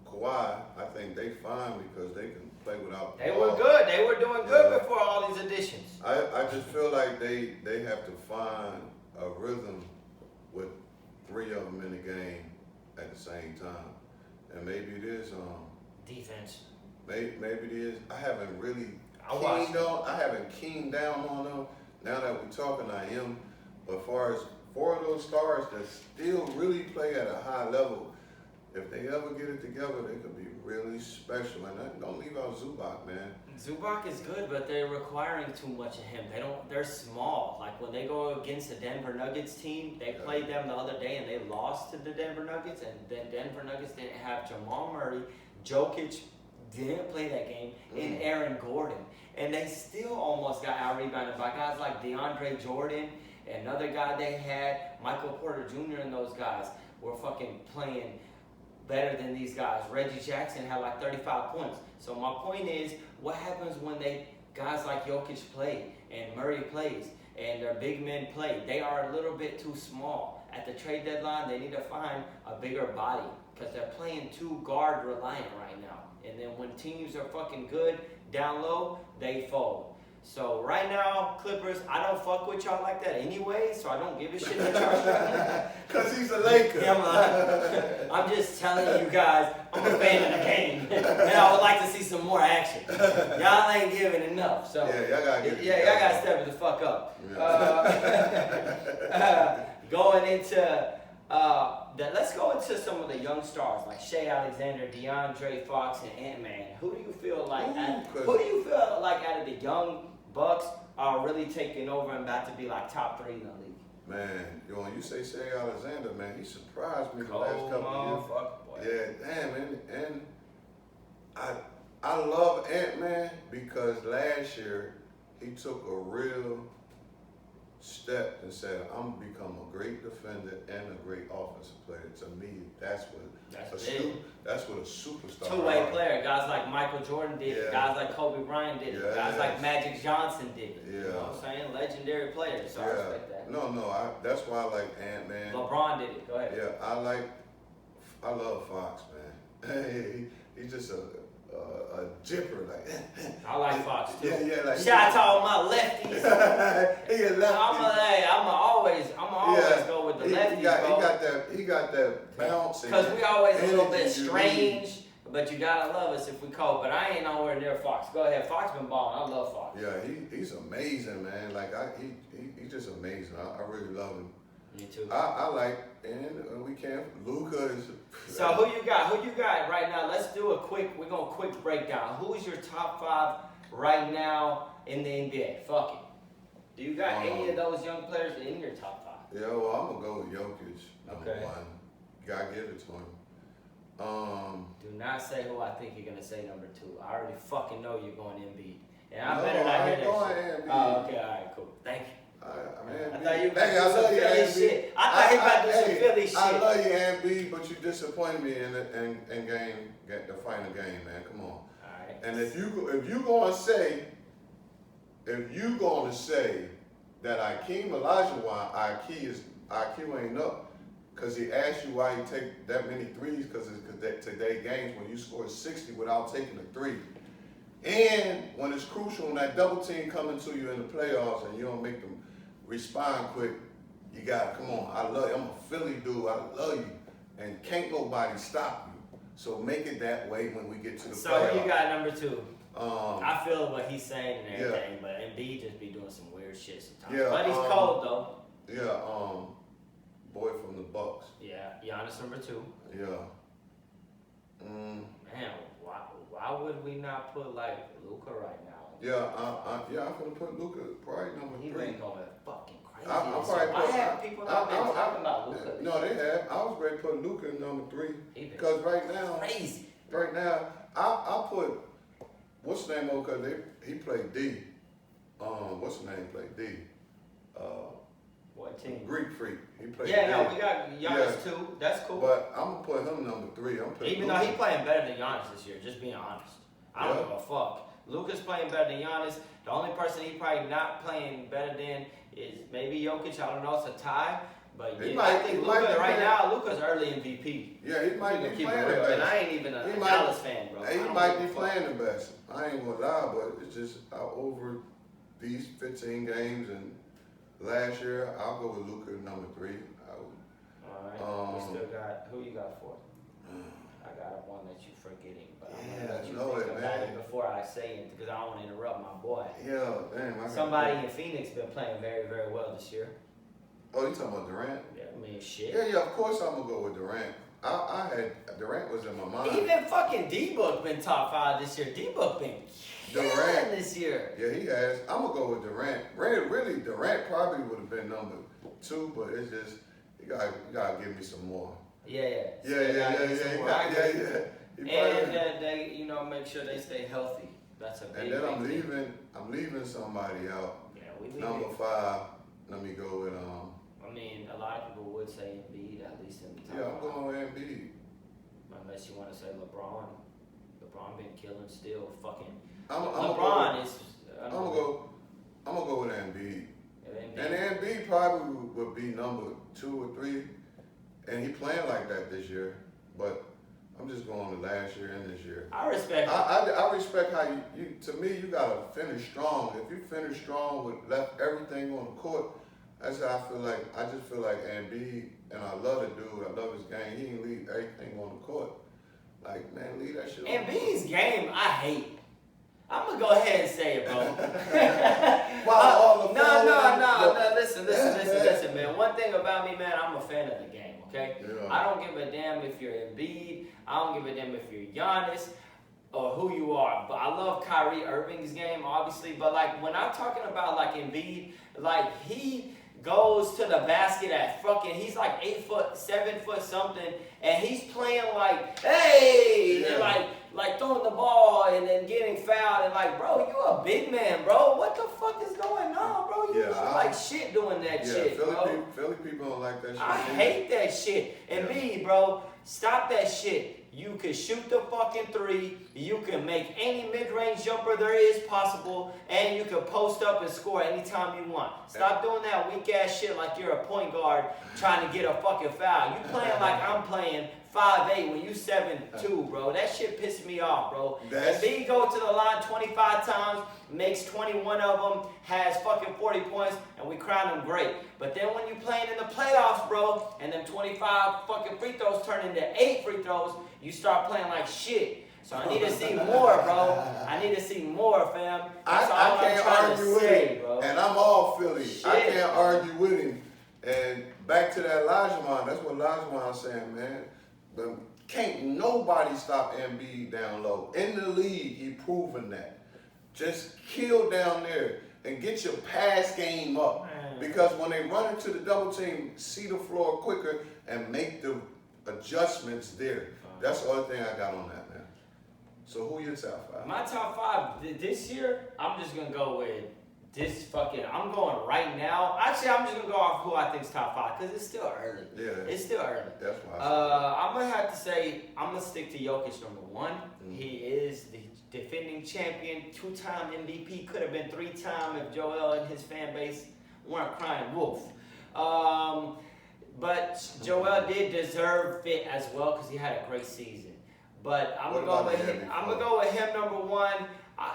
Kawhi, I think they fine because they can play without. They were good. They were doing good before all these additions. I just feel like they have to find a rhythm with 3 of them in the game at the same time, and maybe it is defense. Maybe it is. I haven't really keened down on them. Now that we're talking, I am. But as far as 4 of those stars that still really play at a high level, if they ever get it together, they could be really special. And don't leave out Zubac, man. Zubac is good, but they're requiring too much of him. They're small. Like when they go against the Denver Nuggets team, they played them the other day and they lost to the Denver Nuggets, and then Denver Nuggets didn't have Jamal Murray, Jokic didn't play that game, and Aaron Gordon. And they still almost got out-rebounded by guys like DeAndre Jordan, another guy they had, Michael Porter Jr. and those guys were fucking playing better than these guys. Reggie Jackson had like 35 points. So my point is, what happens when guys like Jokic play and Murray plays and their big men play? They are a little bit too small. At the trade deadline, they need to find a bigger body because they're playing too guard reliant right now. And then when teams are fucking good down low, they fold. So right now, Clippers, I don't fuck with y'all like that anyway, so I don't give a shit that y'all struggling. Because he's a Laker. Yeah, I'm just telling you guys, I'm a fan of the game. And I would like to see some more action. Y'all ain't giving enough. So yeah, y'all gotta get y'all gotta step the fuck up. Yeah. Going into let's go into some of the young stars like Shea Alexander, DeAndre Fox, and Ant-Man. Who do you feel like out of the young Bucks are really taking over and about to be like top 3 in the league? Man, when you say Shea Alexander, man, he surprised me the last couple of years. Yeah, damn, and I love Ant-Man because last year he took a real stepped and said, "I'm gonna become a great defender and a great offensive player." To me, that's what a superstar. Two-way player. Guys like Michael Jordan did it. Yeah. Guys like Kobe Bryant did it. Guys like Magic Johnson did it. Yeah. You know what I'm saying? Legendary players. So I respect that. No, that's why I like Ant-Man. LeBron did it. Go ahead. Yeah, I love Fox, man. He's just a jipper, like. I like Fox too. Yeah, like. Shout out to all my lefties. He a lefty. I'ma always go with the lefties, He got that bounce. Because we always a little bit energy you strange, but you gotta love us if we cold. But I ain't nowhere near Fox. Go ahead, Fox been balling. I love Fox. Yeah, he's amazing, man. Like he's just amazing. I really love him. Me too. I like, and we can't. Luka is. So who you got? Who you got right now? Let's do we're gonna quick breakdown. Who's your top 5 right now in the NBA? Fuck it. Do you got any of those young players in your top 5? Yeah, well, I'm gonna go with Jokic, number Okay. 1. Gotta give it to him. Do not say who I think you're gonna say number 2. I already fucking know you're going Embiid, and I better not hear that shit. Oh, okay, all right, cool. Thank you. I thought you were about to do some Philly shit. I thought he was about to do some Philly shit. I love you, Embiid, but you disappointed me in the final game, man. Come on. All right. And if you gonna say that Akeem Olajuwon IQ ain't up, because he asked you why he take that many threes, because today games when you score 60 without taking a 3. And when it's crucial when that double team coming to you in the playoffs and you don't make them respond quick, you gotta come on. I love you. I'm a Philly dude. I love you, and can't nobody stop you. So make it that way when we get to the playoffs. So who you got number 2? I feel what he's saying and everything, but Embiid just be doing some weird shit sometimes. Yeah, but he's cold though. Yeah, boy from the Bucks. Yeah, Giannis number 2. Yeah. Man, why would we not put like Luka right now? I'm gonna put Luka probably number 3. He been going fucking crazy. I have people not been talking about Luka. No, they have. I was ready to put Luka in number 3 because right now, crazy. Right now, I put what's the name of because he played D. What's the name? Played D. What team? Greek Freak. He played. Yeah, no, we got Giannis too. That's cool. But I'm gonna put him number 3. Even though he playing better than Giannis this year, just being honest. I don't give a fuck. Luka's playing better than Giannis. The only person he probably not playing better than is maybe Jokic. I don't know. It's a tie. But I think Luka right now, Luka's early MVP. Yeah, he might be playing the best. best. And I ain't even a Dallas fan, bro. He might be playing the best. I ain't gonna lie, but it's just over these 15 games and last year, I'll go with Luka number 3. All right. We still got who you got for? I got one that you're forgetting, but I'm gonna let you think about it before I say it because I don't want to interrupt my boy. Yeah, damn. Somebody in Phoenix been playing very, very well this year. Oh, you talking about Durant? Yeah, I mean, shit. Yeah, of course I'm gonna go with Durant. I had Durant was in my mind. Even fucking D-Book been top 5 this year. D-Book been Durant this year. Yeah, he has. I'm gonna go with Durant. Really, Durant probably would have been number 2, but it's just you gotta give me some more. Yeah. And they, make sure they stay healthy. That's a big. And then I'm leaving somebody out. Yeah, we leave number 5. Let me go with I mean, a lot of people would say Embiid, at least in the top. Yeah, I'm going with Embiid. Unless you want to say LeBron. LeBron been killing still. Fucking. I'm gonna go with Embiid. And Embiid probably would be number 2 or 3, and he playing like that this year. But I'm just going to last year and this year. I respect. I respect how you. To me, you gotta finish strong. If you finish strong with left everything on the court, that's how I feel like. I just feel like Embiid, and I love the dude. I love his game. He didn't leave everything on the court. Like, man, leave that shit on. Embiid's game, I hate. I'm gonna go ahead and say it, bro. No. Listen, man. One thing about me, man, I'm a fan of the game. Okay. Yeah. I don't give a damn if you're Embiid. I don't give a damn if you're Giannis or who you are. But I love Kyrie Irving's game, obviously. But like when I'm talking about like Embiid, like he goes to the basket at fucking, he's like 8 foot, 7 foot something, and he's playing like, hey, yeah. and like throwing the ball and then getting fouled and like, bro, you a big man, bro. What the fuck is going on, bro? You look like shit doing that shit, bro. Philly people don't like that shit. I hate that shit. And me, bro, stop that shit. You can shoot the fucking three. You can make any mid-range jumper there is possible. And you can post up and score anytime you want. Stop doing that weak-ass shit like you're a point guard trying to get a fucking foul. You playing like I'm playing 5'8" when you 7'2", bro. That shit pisses me off, bro. And B go to the line 25 times, makes 21 of them, has fucking 40 points, and we crown him great. But then when you playing in the playoffs, bro, and them 25 fucking free throws turn into 8 free throws, you start playing like shit. So I need to see more, bro. I need to see more, fam. That's all I can't argue with him, bro. And I'm all Philly. Shit, I can't argue with him. And back to that Olajuwon, that's what Olajuwon saying, man. Can't nobody stop Embiid down low. In the league, he proven that. Just kill down there and get your pass game up. Man. Because when they run into the double team, see the floor quicker and make the adjustments there. That's the only thing I got on that, man. So who your top 5? My top 5 this year, I'm just going to go with this fucking, I'm going right now. Actually, I'm just going to go off who I think's top 5 because it's still early. Yeah. It's still early. That's why I I'm going to have to say, I'm going to stick to Jokic number 1. Mm-hmm. He is the defending champion, 2-time MVP, could have been 3-time if Joel and his fan base weren't crying wolf. But Joel did deserve it as well because he had a great season. But I'm gonna go with him. I'm gonna go with him number 1.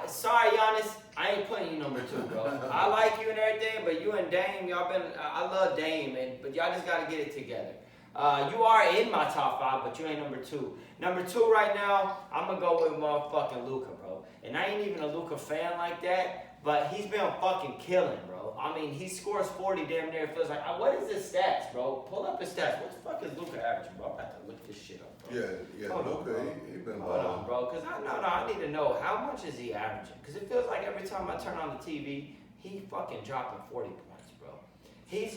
Sorry, Giannis, I ain't putting you number 2, bro. I like you and everything, but you and Dame, y'all been. I love Dame, but y'all just gotta get it together. You are in my top 5, but you ain't number 2. Number 2 right now, I'm gonna go with motherfucking Luka, bro. And I ain't even a Luka fan like that, but he's been fucking killing, bro. I mean, he scores 40 damn near. It feels like, what is his stats, bro? Pull up his stats. What the fuck is Luka averaging, bro? I'm about to look this shit up, bro. Yeah, Luka, he been Hold on, bro, because I need to know how much is he averaging? Because it feels like every time I turn on the TV, he fucking dropping 40 points, bro. He's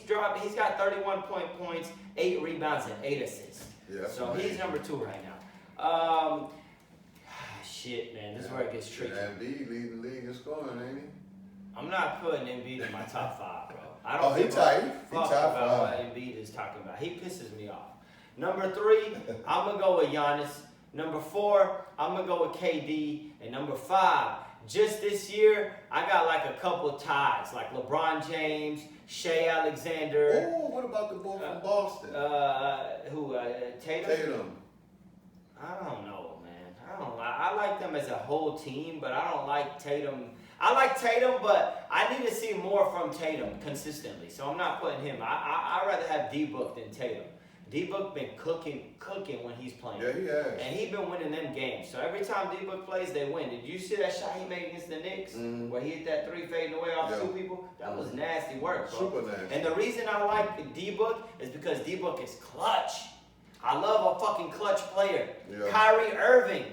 got 31 points, 8 rebounds, and 8 assists. Yeah, so he's number 2 right now. Shit, man, this is where it gets tricky. Embiid leading the league in scoring, ain't he? I'm not putting Embiid in my top 5, bro. I don't give a fuck about what Embiid is talking about. He pisses me off. Number 3, I'm going to go with Giannis. Number 4, I'm going to go with KD. And number 5, just this year, I got like a couple ties. Like LeBron James, Shea Alexander. Oh, what about the boy from Boston? Tatum? I don't know, man. I like them as a whole team, but I don't like Tatum. I like Tatum, but I need to see more from Tatum consistently. So I'm not putting him. I'd rather have D-Book than Tatum. D-Book been cooking when he's playing. Yeah, he has. And he been winning them games. So every time D-Book plays, they win. Did you see that shot he made against the Knicks? Mm-hmm. Where he hit that 3 fading away off 2 people? That was nasty work, bro. Super nasty. And the reason I like D-Book is because D-Book is clutch. I love a fucking clutch player. Yeah. Kyrie Irving,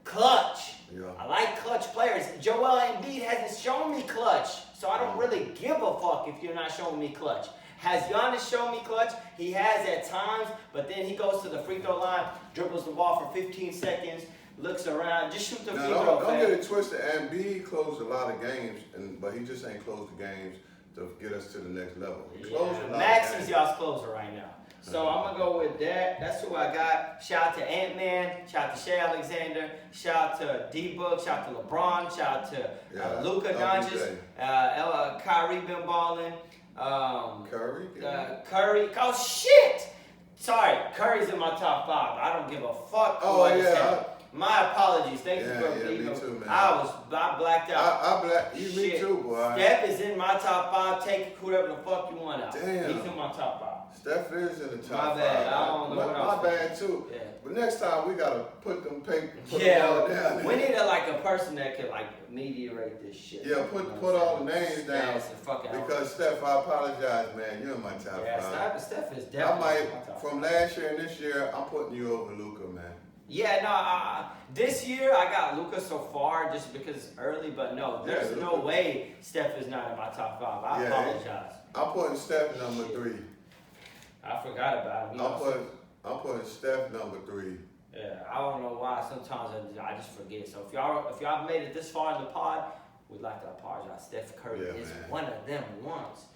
clutch. Yeah. I like clutch players. Joel Embiid hasn't shown me clutch, so I don't really give a fuck if you're not showing me clutch. Has Giannis shown me clutch? He has at times, but then he goes to the free throw line, dribbles the ball for 15 seconds, looks around, just shoot the free throw. Don't get it twisted. Embiid closed a lot of games, but he just ain't closed the games to get us to the next level. He closed a lot Max of games. is y'all's closer right now. So I'm going to go with that. That's who I got. Shout out to Ant-Man. Shout out to Shea Alexander. Shout out to D-Book. Shout out to LeBron. Shout out to Luka Doncic. Kyrie been balling. Curry? Curry. Oh, shit! Sorry, Curry's in my top 5. I don't give a fuck. Oh, yeah. My apologies. Thank you for me too, man. I blacked out. Me too, boy. Steph is in my top 5. Take whoever the fuck you want out. Damn. He's in my top 5. Steph is in the top 5. My bad. I don't know what else. My bad too. Yeah. But next time we gotta put them down. We need a person that can mediate this shit. Yeah, put all the names down. Because Steph, I apologize, man. You're in my top 5. Yeah, Steph is definitely. From last year and this year, I'm putting you over Luka, man. Yeah, no. This year I got Luka so far just because it's early, but no, there's no way Steph is not in my top 5. I apologize. I'm putting Steph number 3. I forgot about him. I'm putting Steph number 3. Yeah, I don't know why. Sometimes I just forget. So if y'all made it this far in the pod, we'd like to apologize. Steph Curry is one of them ones.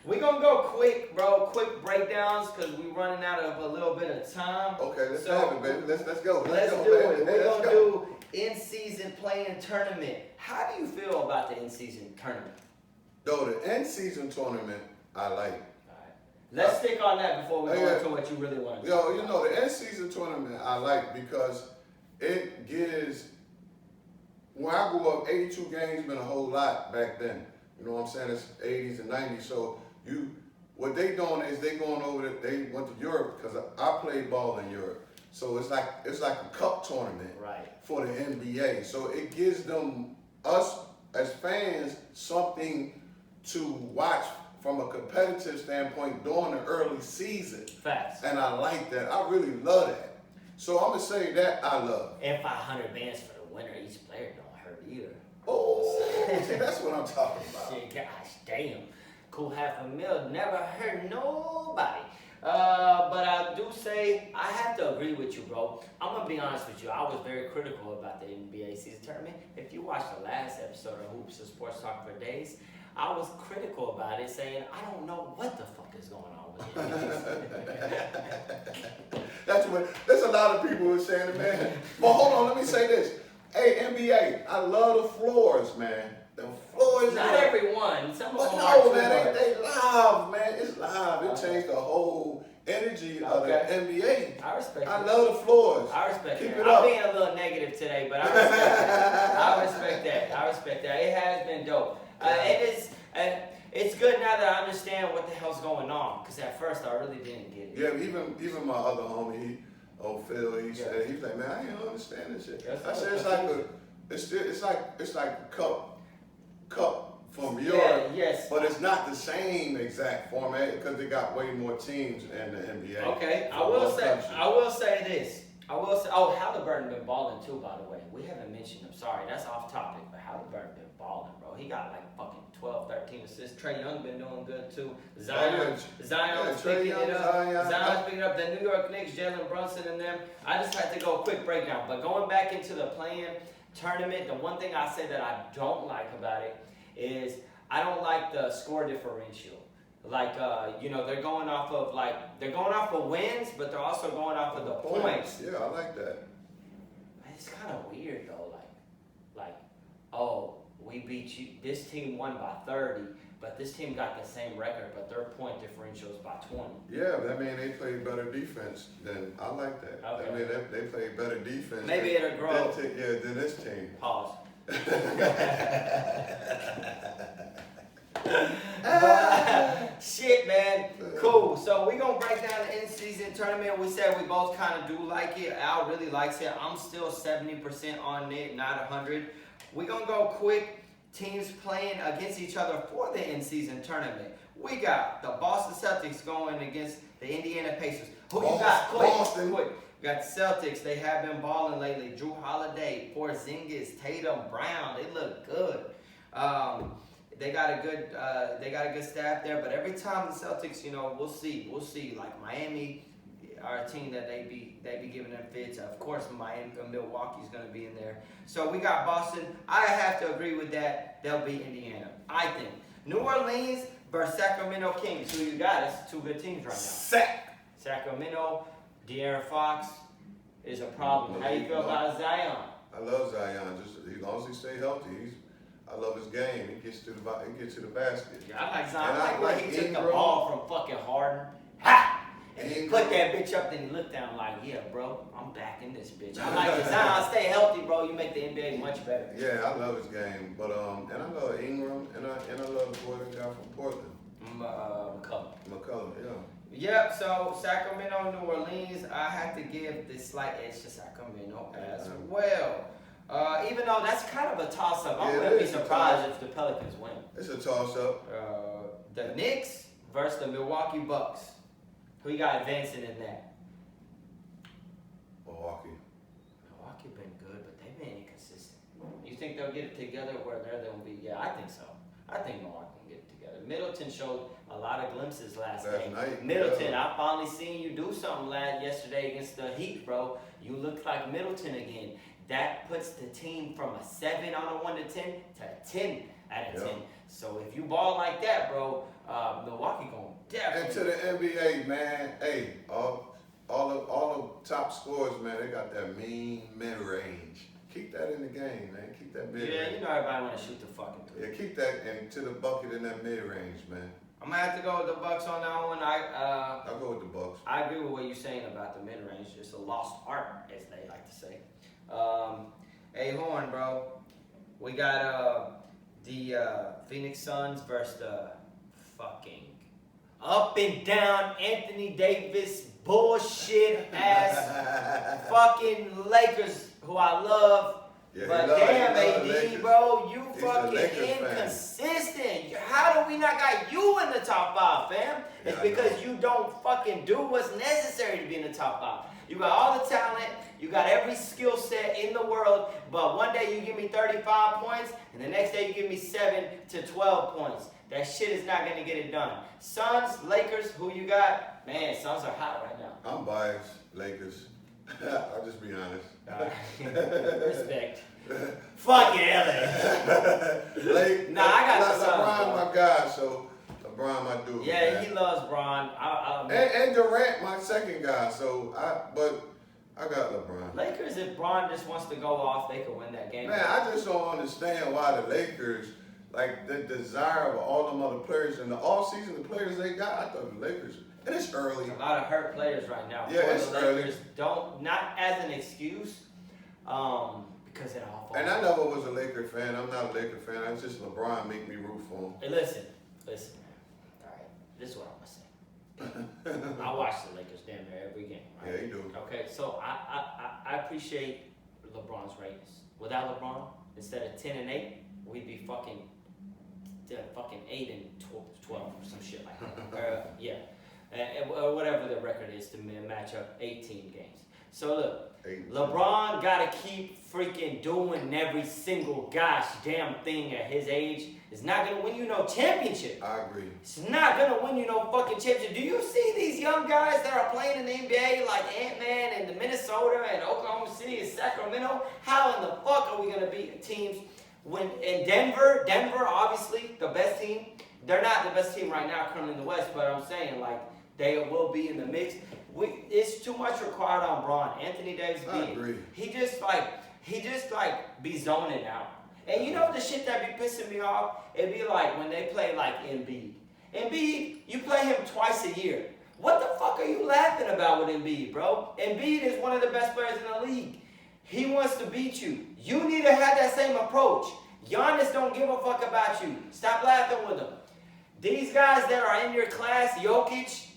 We're gonna go quick, bro. Quick breakdowns because we're running out of a little bit of time. Okay, let's have it, baby. Let's go. Let's go, do baby. it. We're gonna do in-season playing tournament. How do you feel about the in-season tournament? Though the in-season tournament, I like. Let's stick on that before we go into what you really want to do. Yo, you know, the in-season tournament I like because it gives, when I grew up, 82 games been a whole lot back then. You know what I'm saying? It's 80s and 90s. So what they doing is they going over there, they went to Europe because I played ball in Europe. So it's like a cup tournament for the NBA. So it gives us as fans, something to watch from a competitive standpoint during the early season. Facts. And I like that. I really love that. So I'm going to say that I love. And 500 bands for the winner. Each player don't hurt either. Oh, see, that's what I'm talking about. Shit, gosh, damn. Cool $500,000 never hurt nobody. But I do say, I have to agree with you, bro. I'm going to be honest with you. I was very critical about the NBA season tournament. If you watched the last episode of Hoops and Sports Talk for Days, I was critical about it, saying, I don't know what the fuck is going on with it. There's a lot of people who are saying it, man. But hold on, let me say this. Hey, NBA, I love the floors, man. The floors. Not everyone. Some of them no, man, they live, man. It's live. It changed the whole energy of the NBA. I respect it. I love the floors. I respect Keep that. it up. I'm being a little negative today, but I respect that. I respect that. It has been dope. It's good now that I understand what the hell's going on. Because at first I really didn't get it. Yeah, even my other homie, Phil, he said, he's like, man, I ain't understand this shit. I said it's like a cup from Europe. Yes. But it's not the same exact format because they got way more teams in the NBA. Okay, I will say this. Halliburton been balling too, by the way. We haven't mentioned him. Sorry, that's off topic, but Halliburton been balling, bro. He got like fucking 12, 13 assists. Trae Young been doing good too. Zion's picking it up. Zion's picking up. The New York Knicks, Jalen Brunson and them. I just had to go a quick breakdown. But going back into the playing tournament, the one thing I say that I don't like about it is I don't like the score differential. Like, they're going off of wins, but they're also going off of the points. Yeah, I like that. It's kind of weird though. Oh, we beat you. This team won by 30, but this team got the same record, but their point differential is by 20. Yeah, that means they played better defense than I like that. Okay. I mean, they played better defense. Maybe it'll grow. Than this team. Pause. Shit, man. Cool. So we're going to break down the in-season tournament. We said we both kind of do like it. Al really likes it. I'm still 70% on it, not 100. We're going to go quick. Teams playing against each other for the in-season tournament. We got the Boston Celtics going against the Indiana Pacers. Who you got? Quick. We got the Celtics. They have been balling lately. Drew Holiday, Porzingis, Tatum, Brown. They look good. They got a good staff there. But every time the Celtics, we'll see. Like Miami are a team that they be giving them fits. Of course, Milwaukee's going to be in there. So we got Boston. I have to agree with that. They'll beat Indiana. I think. New Orleans versus Sacramento Kings. Who you got? It's two good teams right now. Sacramento, De'Aaron Fox is a problem. How you feel about Zion? I love Zion. Just as long as he stays healthy, I love his game. He gets to the basket. Yeah, I like Zion. I like where he took the Ingram. ball from fucking Harden. Ha! And he Ingram. put that bitch up, then he looked down like, yeah, bro, I'm back in this bitch. I like it. Zion, stay healthy, bro. You make the NBA much better. Yeah, I love his game. But and I love Ingram, and I love the boy that got from Portland. McCullough, yeah. Yep, so Sacramento, New Orleans, I have to give this slight edge to Sacramento as well. Even though that's kind of a toss-up. I wouldn't be surprised if the Pelicans win. It's a toss-up. The Knicks versus the Milwaukee Bucks. Who you got advancing in that? Milwaukee been good, but they've been inconsistent. You think they'll get it together where they're going to be? Yeah, I think so. I think Milwaukee can get it together. Middleton showed a lot of glimpses last Last game. night, Middleton, yeah. I finally seen you do something yesterday against the Heat, bro. You looked like Middleton again. That puts the team from a 7 on a 1 to 10 to a 10 out of 10. So if you ball like that, bro, Milwaukee gonna definitely. And to the NBA, man, hey, all the top scorers, man, they got that mean mid range. Keep that in the game, man. Keep that mid range. Yeah, you know everybody wanna shoot the fucking three. Yeah, keep that into the bucket in that mid range, man. I'm gonna have to go with the Bucks on that one. I'll go with the Bucks. I agree with what you're saying about the mid range. It's a lost art, as they like to say. Hey, Horn, bro. We got the Phoenix Suns versus the fucking up and down Anthony Davis bullshit ass fucking Lakers, who I love. Yeah, but he damn, love AD, Lakers. bro, you He's a fucking Lakers fan. inconsistent. How do we not got you in the top 5, fam? It's Yeah, I because know. you don't fucking do what's necessary to be in the top 5. You got all the talent, you got every skill set in the world, but one day you give me 35 points, and the next day you give me 7 to 12 points. That shit is not gonna get it done. Suns, Lakers, who you got? Man, Suns are hot right now. I'm biased, Lakers. I'll just be honest. Respect. Fuck it, LA. Nah, I got the Suns, LeBron, bro. my guy, so LeBron, my dude. Yeah, man. he loves Bron. And Durant, my second guy. So I got LeBron. Lakers, if Bron just wants to go off, they could win that game. Man, I just don't understand why the Lakers, like the desire of all them other players in the offseason, the players they got. I thought the Lakers, and it's early. A lot of hurt players right now. Yeah, For it's the early. Lakers, not as an excuse, because it all falls. And I never was a Laker fan. I'm not a Laker fan. It's just LeBron make me root for him. Hey, listen. All right, this is what I'm gonna say. I watch the Lakers damn near every game. Right? Yeah, you do. Okay, so I appreciate LeBron's ratings. Without LeBron, instead of 10 and 8, we'd be fucking 8 and 12 or some shit like that. Yeah, or whatever the record is to match up 18 games. So look. LeBron gotta keep freaking doing every single gosh damn thing at his age. It's not gonna win you no championship. I agree. It's not gonna win you no fucking championship. Do you see these young guys that are playing in the NBA like Ant-Man and the Minnesota and Oklahoma City and Sacramento? How in the fuck are we gonna beat teams when in Denver, obviously the best team. They're not the best team right now currently in the West, but I'm saying like they will be in the mix. It's too much required on Bron. Anthony Davis, I agree. he just be zoning out. And you know the shit that be pissing me off? It'd be like when they play like Embiid. Embiid, you play him twice a year. What the fuck are you laughing about with Embiid, bro? Embiid is one of the best players in the league. He wants to beat you. You need to have that same approach. Giannis don't give a fuck about you. Stop laughing with him. These guys that are in your class, Jokic,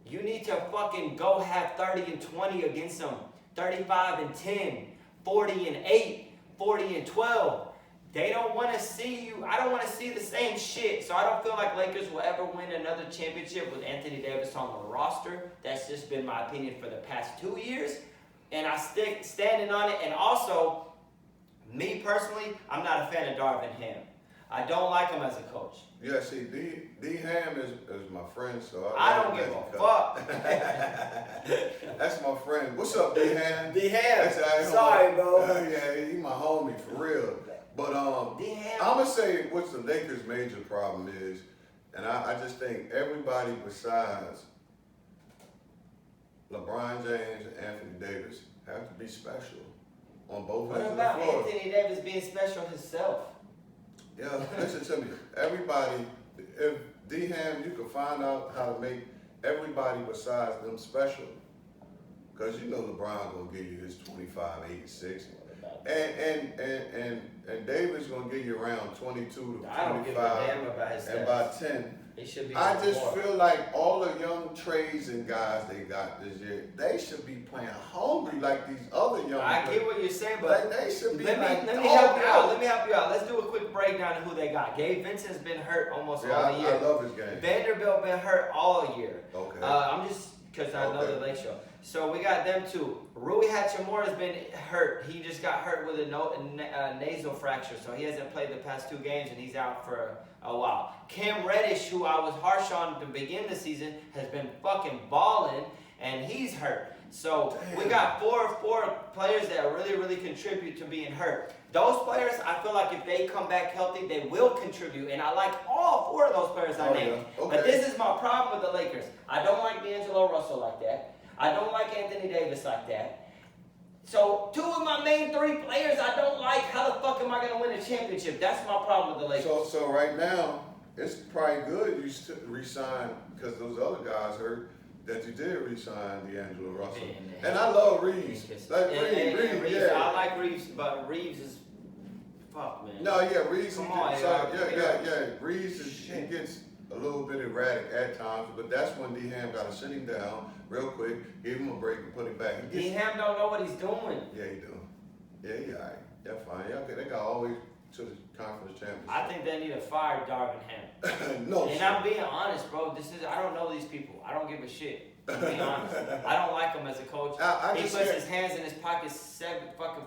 you need to fucking go have 30 and 20 against them. 35 and 10, 40 and 8, 40 and 12. They don't want to see you. I don't want to see the same shit. So I don't feel like Lakers will ever win another championship with Anthony Davis on the roster. That's just been my opinion for the past 2 years. And I stick standing on it. And also, me personally, I'm not a fan of Darvin Ham. I don't like him as a coach. Yeah, see, D Ham is my friend, so I don't give a fuck. That's my friend. What's up, D Ham? D Ham. Sorry, bro. Yeah, he my homie for real. But D-Ham. I'm gonna say what's the Lakers' major problem is, and I just think everybody besides LeBron James and Anthony Davis have to be special on both What ends of the about floor. Anthony Davis being special himself? Yeah, listen to me. Everybody, if D-Ham, you can find out how to make everybody besides them special. Because you know LeBron gonna give you his 25, 86. And Davis gonna give you around 22 to 25. I don't give a damn about his and stats. by 10. He should be I on just board. feel like all the young trades and guys they got this year, they should be playing hungry like these other young I players. get what you're saying, but Like, they should be let like me help you out. out. Let me help you out. Let's do a quick breakdown of who they got. Gabe Vincent's been hurt almost Yeah, all I year. love his game. Vanderbilt been hurt all year. Okay. I'm just because I know the Lake Show. So we got them two. Rui Hachimura has been hurt. He just got hurt with a nasal fracture, so he hasn't played the past 2 games, and he's out for a while. Cam Reddish, who I was harsh on to begin the season, has been fucking balling, and he's hurt. So we got four players that really contribute to being hurt. Those players, I feel like if they come back healthy, they will contribute. And I like all 4 of those players I named. Yeah. Okay. But this is my problem with the Lakers. I don't like D'Angelo Russell like that. I don't like Anthony Davis like that. So 2 of my main 3 players I don't like. How the fuck am I going to win a championship? That's my problem with the Lakers. So right now, it's probably good you re-signed, because those other guys hurt, that you did re-sign D'Angelo Russell. And I love Reeves. Like Reeves, yeah. I like Reeves, but Reeves is fuck, man. No, yeah, Reeves. Come on, yeah. Reeves he gets a little bit erratic at times, but that's when D-Ham got to sit him down real quick, give him a break, and put him back. D-Ham don't know what he's doing. Yeah, he do. Yeah, he all right. They're fine. Yeah, okay, they got all the way to the conference championship. I think they need to fire Darvin Ham. No. And I'm being honest, bro. I don't know these people. I don't give a shit. I'm being honest. I don't like him as a coach. He puts his hands in his pockets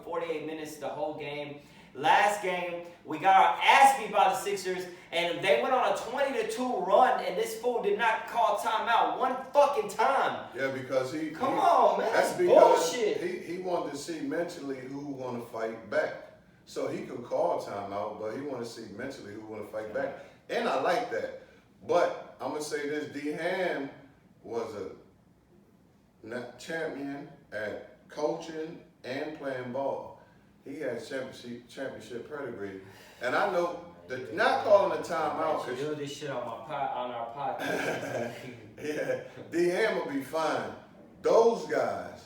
48 minutes the whole game. Last game, we got our ass beat by the Sixers, and they went on a 20-2 run, and this fool did not call timeout one fucking time. Yeah, because Come on, man. That's because bullshit. He wanted to see mentally who want to fight back. So he could call timeout, but he wanted to see mentally who want to fight back. And I like that. But I'm going to say this, D-Ham was a champion at coaching and playing ball. He had championship pedigree. And I know that not calling a timeout. You do this shit on our podcast. Yeah, D-Ham will be fine. Those guys,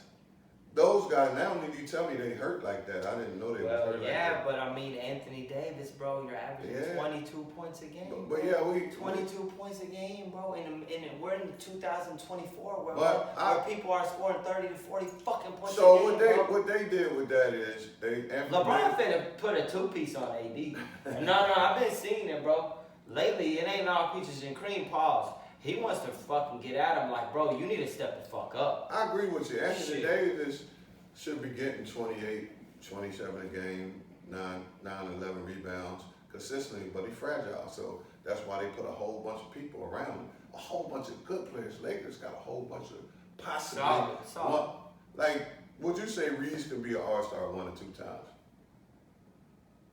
now when you tell me they hurt like that, I didn't know they was hurt like that. Yeah, but I mean, Anthony Davis, bro, you're averaging 22 points a game. But yeah, 22 points a game, bro, and we're in 2024 where people are scoring 30 to 40 fucking points a game. So what they did with that is LeBron finna put a 2-piece on AD. No, I've been seeing it, bro. Lately, it ain't all peaches and cream. Pause. He wants to fucking get at him like, bro, you need to step the fuck up. I agree with you. Anthony Davis should be getting 28, 27 a game, 9, 11 rebounds consistently, but he's fragile. So that's why they put a whole bunch of people around him. A whole bunch of good players. Lakers got a whole bunch of possibly. Solid. Like, would you say Reeves could be an all-star 1 or 2 times?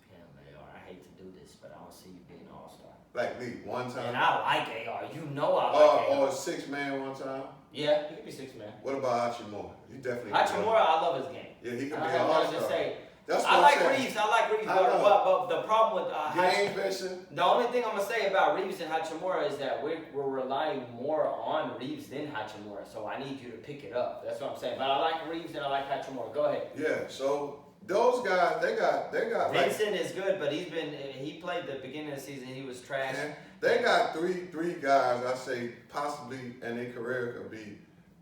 Hell, AR, I hate to do this, but I don't see you being an all-star. Like me, 1 time? And I like AR. You know I like AR. Or a 6-man 1 time? Yeah, he could be 6-man. What about Hachimura? He definitely. Hachimura, I love his game. Yeah, he could be an all-star. That's what I like Reeves, but the problem with game vision. The only thing I'm gonna say about Reeves and Hachimura is that we're relying more on Reeves than Hachimura, so I need you to pick it up. That's what I'm saying. But I like Reeves and I like Hachimura. Go ahead. Yeah. So those guys, they got. Vincent is good, but he played the beginning of the season. He was trash. Man, they got three guys. I say possibly in their career could be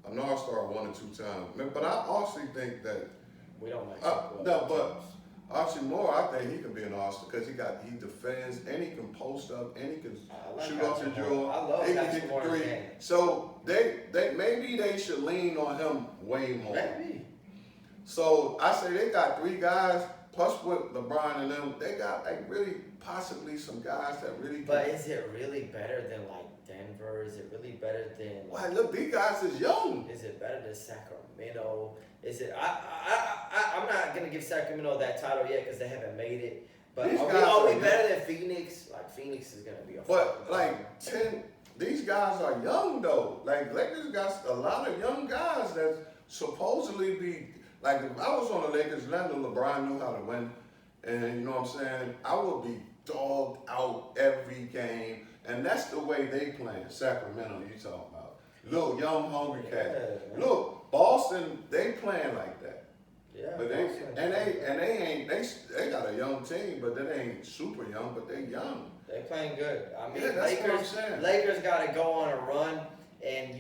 an all-star 1 or 2 times. But I also think that. We don't like no, but Hachimura, I think he could be an all-star because he defends and he can post up and he can shoot off the drill. I love Hachimura 3. So maybe they should lean on him way more. Maybe. So I say they got 3 guys plus with LeBron and them. They got really possibly some guys that really. But is it really better than Denver? Is it really better than? Why look, these guys is young. Is it better than Sacramento? Is it? I'm not gonna give Sacramento that title yet because they haven't made it. But are we better than Phoenix? Phoenix is gonna be a. But these guys are young though. Lakers got a lot of young guys that supposedly be if I was on the Lakers, and I knew LeBron knew how to win, and you know what I'm saying, I would be dogged out every game, and that's the way they playing. Sacramento, you talking about little young hungry cat. Look. Boston, they playing like that. Yeah. But they got a young team, but they ain't super young, but they young. They playing good. I mean, that's what I'm saying. Lakers got to go on a run, and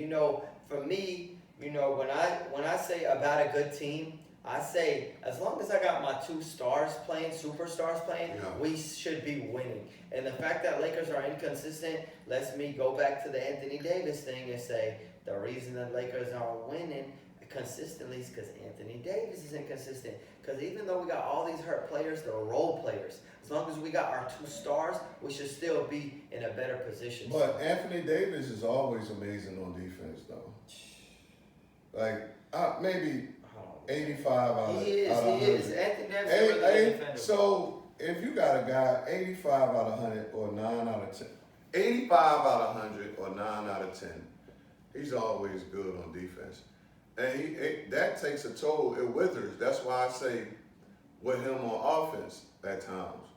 for me, when I say about a good team, I say as long as I got my 2 superstars playing, we should be winning. And the fact that Lakers are inconsistent lets me go back to the Anthony Davis thing and say, the reason the Lakers are winning consistently is because Anthony Davis is inconsistent. Because even though we got all these hurt players, they're role players. As long as we got our 2 stars, we should still be in a better position. But Anthony Davis is always amazing on defense, though. Like, maybe 85 out of 100. He is. Anthony Davis is really good defender. So, if you got a guy 85 out of 100 or 9 out of 10, 85 out of 100 or 9 out of 10, he's always good on defense. And that takes a toll. It withers. That's why I say with him on offense at times.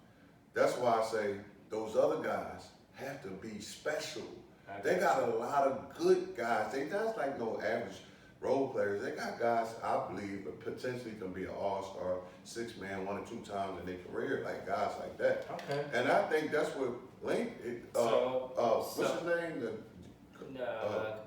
That's why I say those other guys have to be special. They got a lot of good guys. They not like no average role players. They got guys I believe that potentially can be an all-star, 6-man, 1 or 2 times in their career, like guys like that. Okay. And I think that's what Link. What's his name?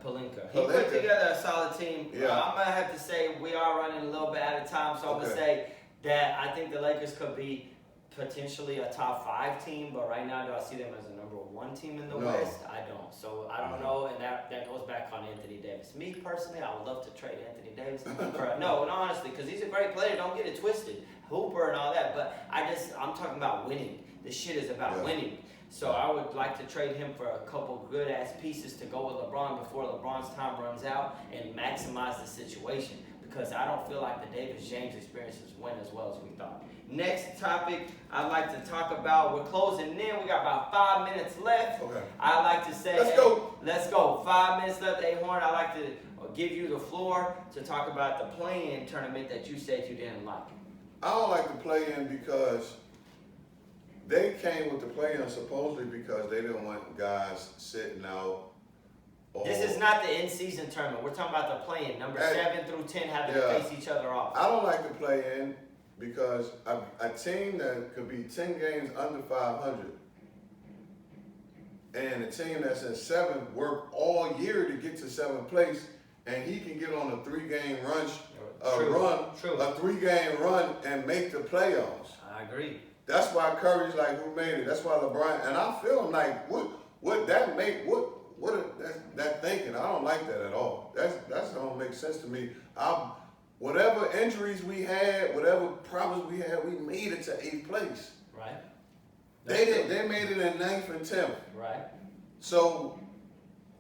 Pelinka. He put together a solid team. Yeah. I'm going to have to say we are running a little bit out of time, so I'm going to say that I think the Lakers could be potentially a top 5 team, but right now do I see them as a number 1 team in the West? I don't. So I don't know, and that goes back on Anthony Davis. Me personally, I would love to trade Anthony Davis. No, honestly, because he's a great player. Don't get it twisted. Hooper and all that, but I'm talking about winning. This shit is about winning. So I would like to trade him for a couple good-ass pieces to go with LeBron before LeBron's time runs out and maximize the situation, because I don't feel like the Davis-James experiences went as well as we thought. Next topic I'd like to talk about, we're closing in. We got about 5 minutes left. Okay. I'd like to say, let's go. 5 minutes left, A-Horn. I'd like to give you the floor to talk about the play-in tournament that you said you didn't like. I don't like the play-in because they came with the play-in supposedly because they didn't want guys sitting out. This is not the in-season tournament. We're talking about the play-in. Number 7 through 10 having to face each other off. I don't like the play-in because a team that could be 10 games under 500 and a team that's in 7th work all year to get to 7th place, and he can get on a 3-game run, a 3-game run and make the playoffs. I agree. That's why Curry's like, who made it? That's why LeBron, and I feel like, what that make, that thinking, I don't like that at all. That don't make sense to me. Whatever injuries we had, whatever problems we had, we made it to 8th place. Right. They made it in 9th and 10th. Right. So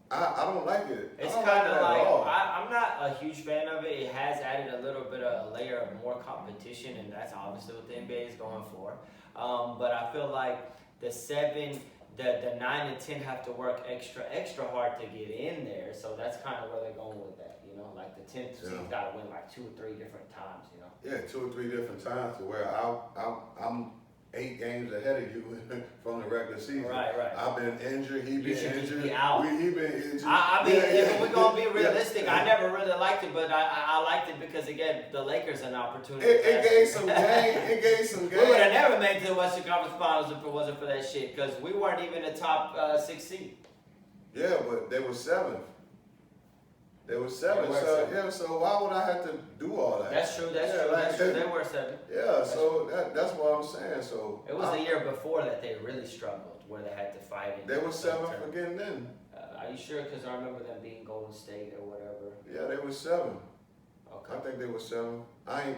I don't like it. It's kind of like, I'm not a huge fan of it. It has added a little bit of a layer of more competition, and that's obviously what the NBA is going for. But I feel like the 7, the 9 and 10 have to work extra hard to get in there. So that's kind of where they're going with that. You know, like the 10th team's got to win like 2 or 3 different times. You know. Yeah, 2 or 3 different times to where I'm 8 games ahead of you from the regular season. Right. I've been injured. He been injured. Be out. He been injured. I mean, if we're gonna be realistic, I never really liked it, but I liked it because it gave the Lakers an opportunity. It gave some game. We would have never made it to the Western Conference Finals if it wasn't for that shit, because we weren't even the top 6 seed. Yeah, but they were 7th. They were 7th. So why would I have to do all that? That's true. That's true. They were 7. Yeah, so that's what I'm saying. So it was the year before that they really struggled, where they had to fight. They were 7th again then. Are you sure? Because I remember them being Golden State or whatever. Yeah, they were 7. Okay. I think they were 7.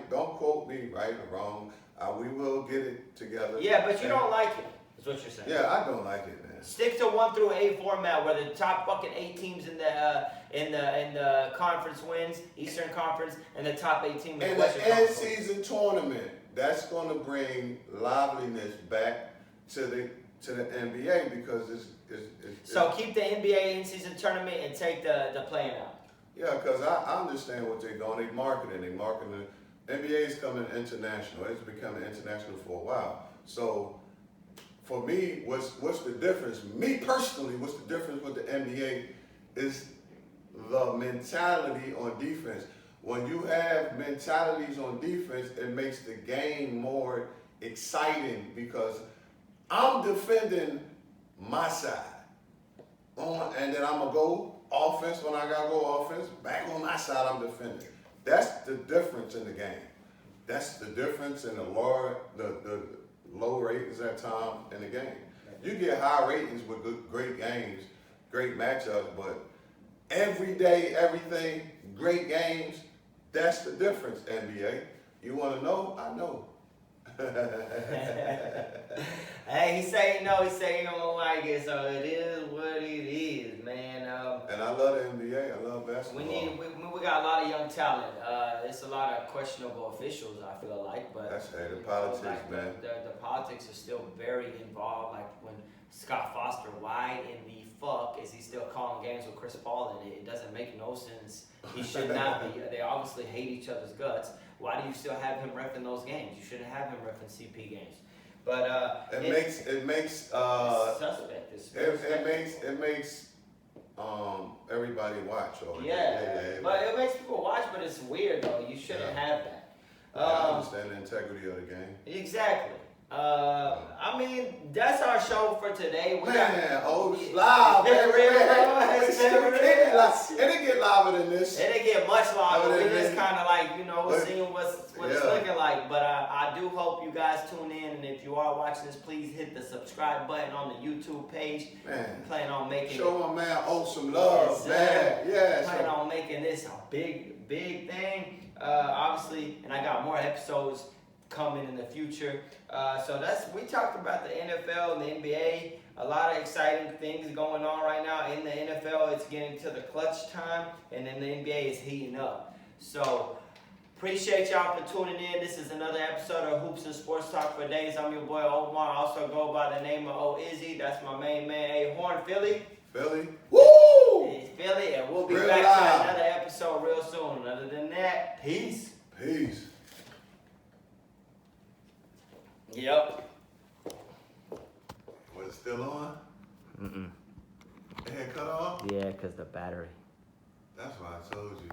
Don't quote me right or wrong. We will get it together. Yeah, but you don't like it. Is what you're saying. Yeah, I don't like it, man. Stick to 1 through 8 format, where the top fucking 8 teams in the conference wins, Eastern Conference, and the top 8 teams in the Western Conference. In the in-season tournament, that's going to bring liveliness back to the NBA because it's so keep the NBA in-season tournament and take the play-in out. Yeah, because I understand what they're doing. They marketing. NBA is coming international. It's becoming international for a while. So for me, what's the difference? Me personally, what's the difference with the NBA is the mentality on defense. When you have mentalities on defense, it makes the game more exciting because I'm defending my side. And then I'm going to go offense when I got to go offense. Back on my side, I'm defending. That's the difference in the game. That's the difference in the low ratings at times in the game. You get high ratings with great games, great matchups, but every day, everything, great games. That's the difference, NBA. You want to know? I know. Hey, he say no. He say he don't like it, so it is what it is, man. And I love the NBA. I love basketball. We got a lot of young talent. It's a lot of questionable officials, I feel like, but That's the politics, like man. The politics are still very involved. Like when Scott Foster, why in the fuck is he still calling games with Chris Paul in it? It doesn't make no sense. He should not be. They obviously hate each other's guts. Why do you still have him reffing those games? You shouldn't have him reffing CP games. But it makes suspect. it makes everybody watch. Yeah, but it makes people watch. But it's weird though. You shouldn't have that. I understand the integrity of the game. Exactly. I mean, that's our show for today. It's live, man. It didn't get louder than this. It didn't get much louder. We just kind of like, seeing what it's looking like. But I do hope you guys tune in. And if you are watching this, please hit the subscribe button on the YouTube page. Man, plan on making show my man some love, man. Yeah. Plan on making this a big thing. Obviously, and I got more episodes coming in the future. So we talked about the NFL and the NBA. A lot of exciting things going on right now. In the NFL, it's getting to the clutch time, and then the NBA is heating up. So appreciate y'all for tuning in. This is another episode of Hoops and Sports Talk for Days. I'm your boy Omar. I also go by the name of O-Izzy. That's my main man, A-Horn Philly. Philly. Woo! It's Philly, and we'll be Real back live. to another episode real soon. Other than that, peace. Peace. Yep. Was it still on? It had cut off? Yeah, because the battery. That's why I told you.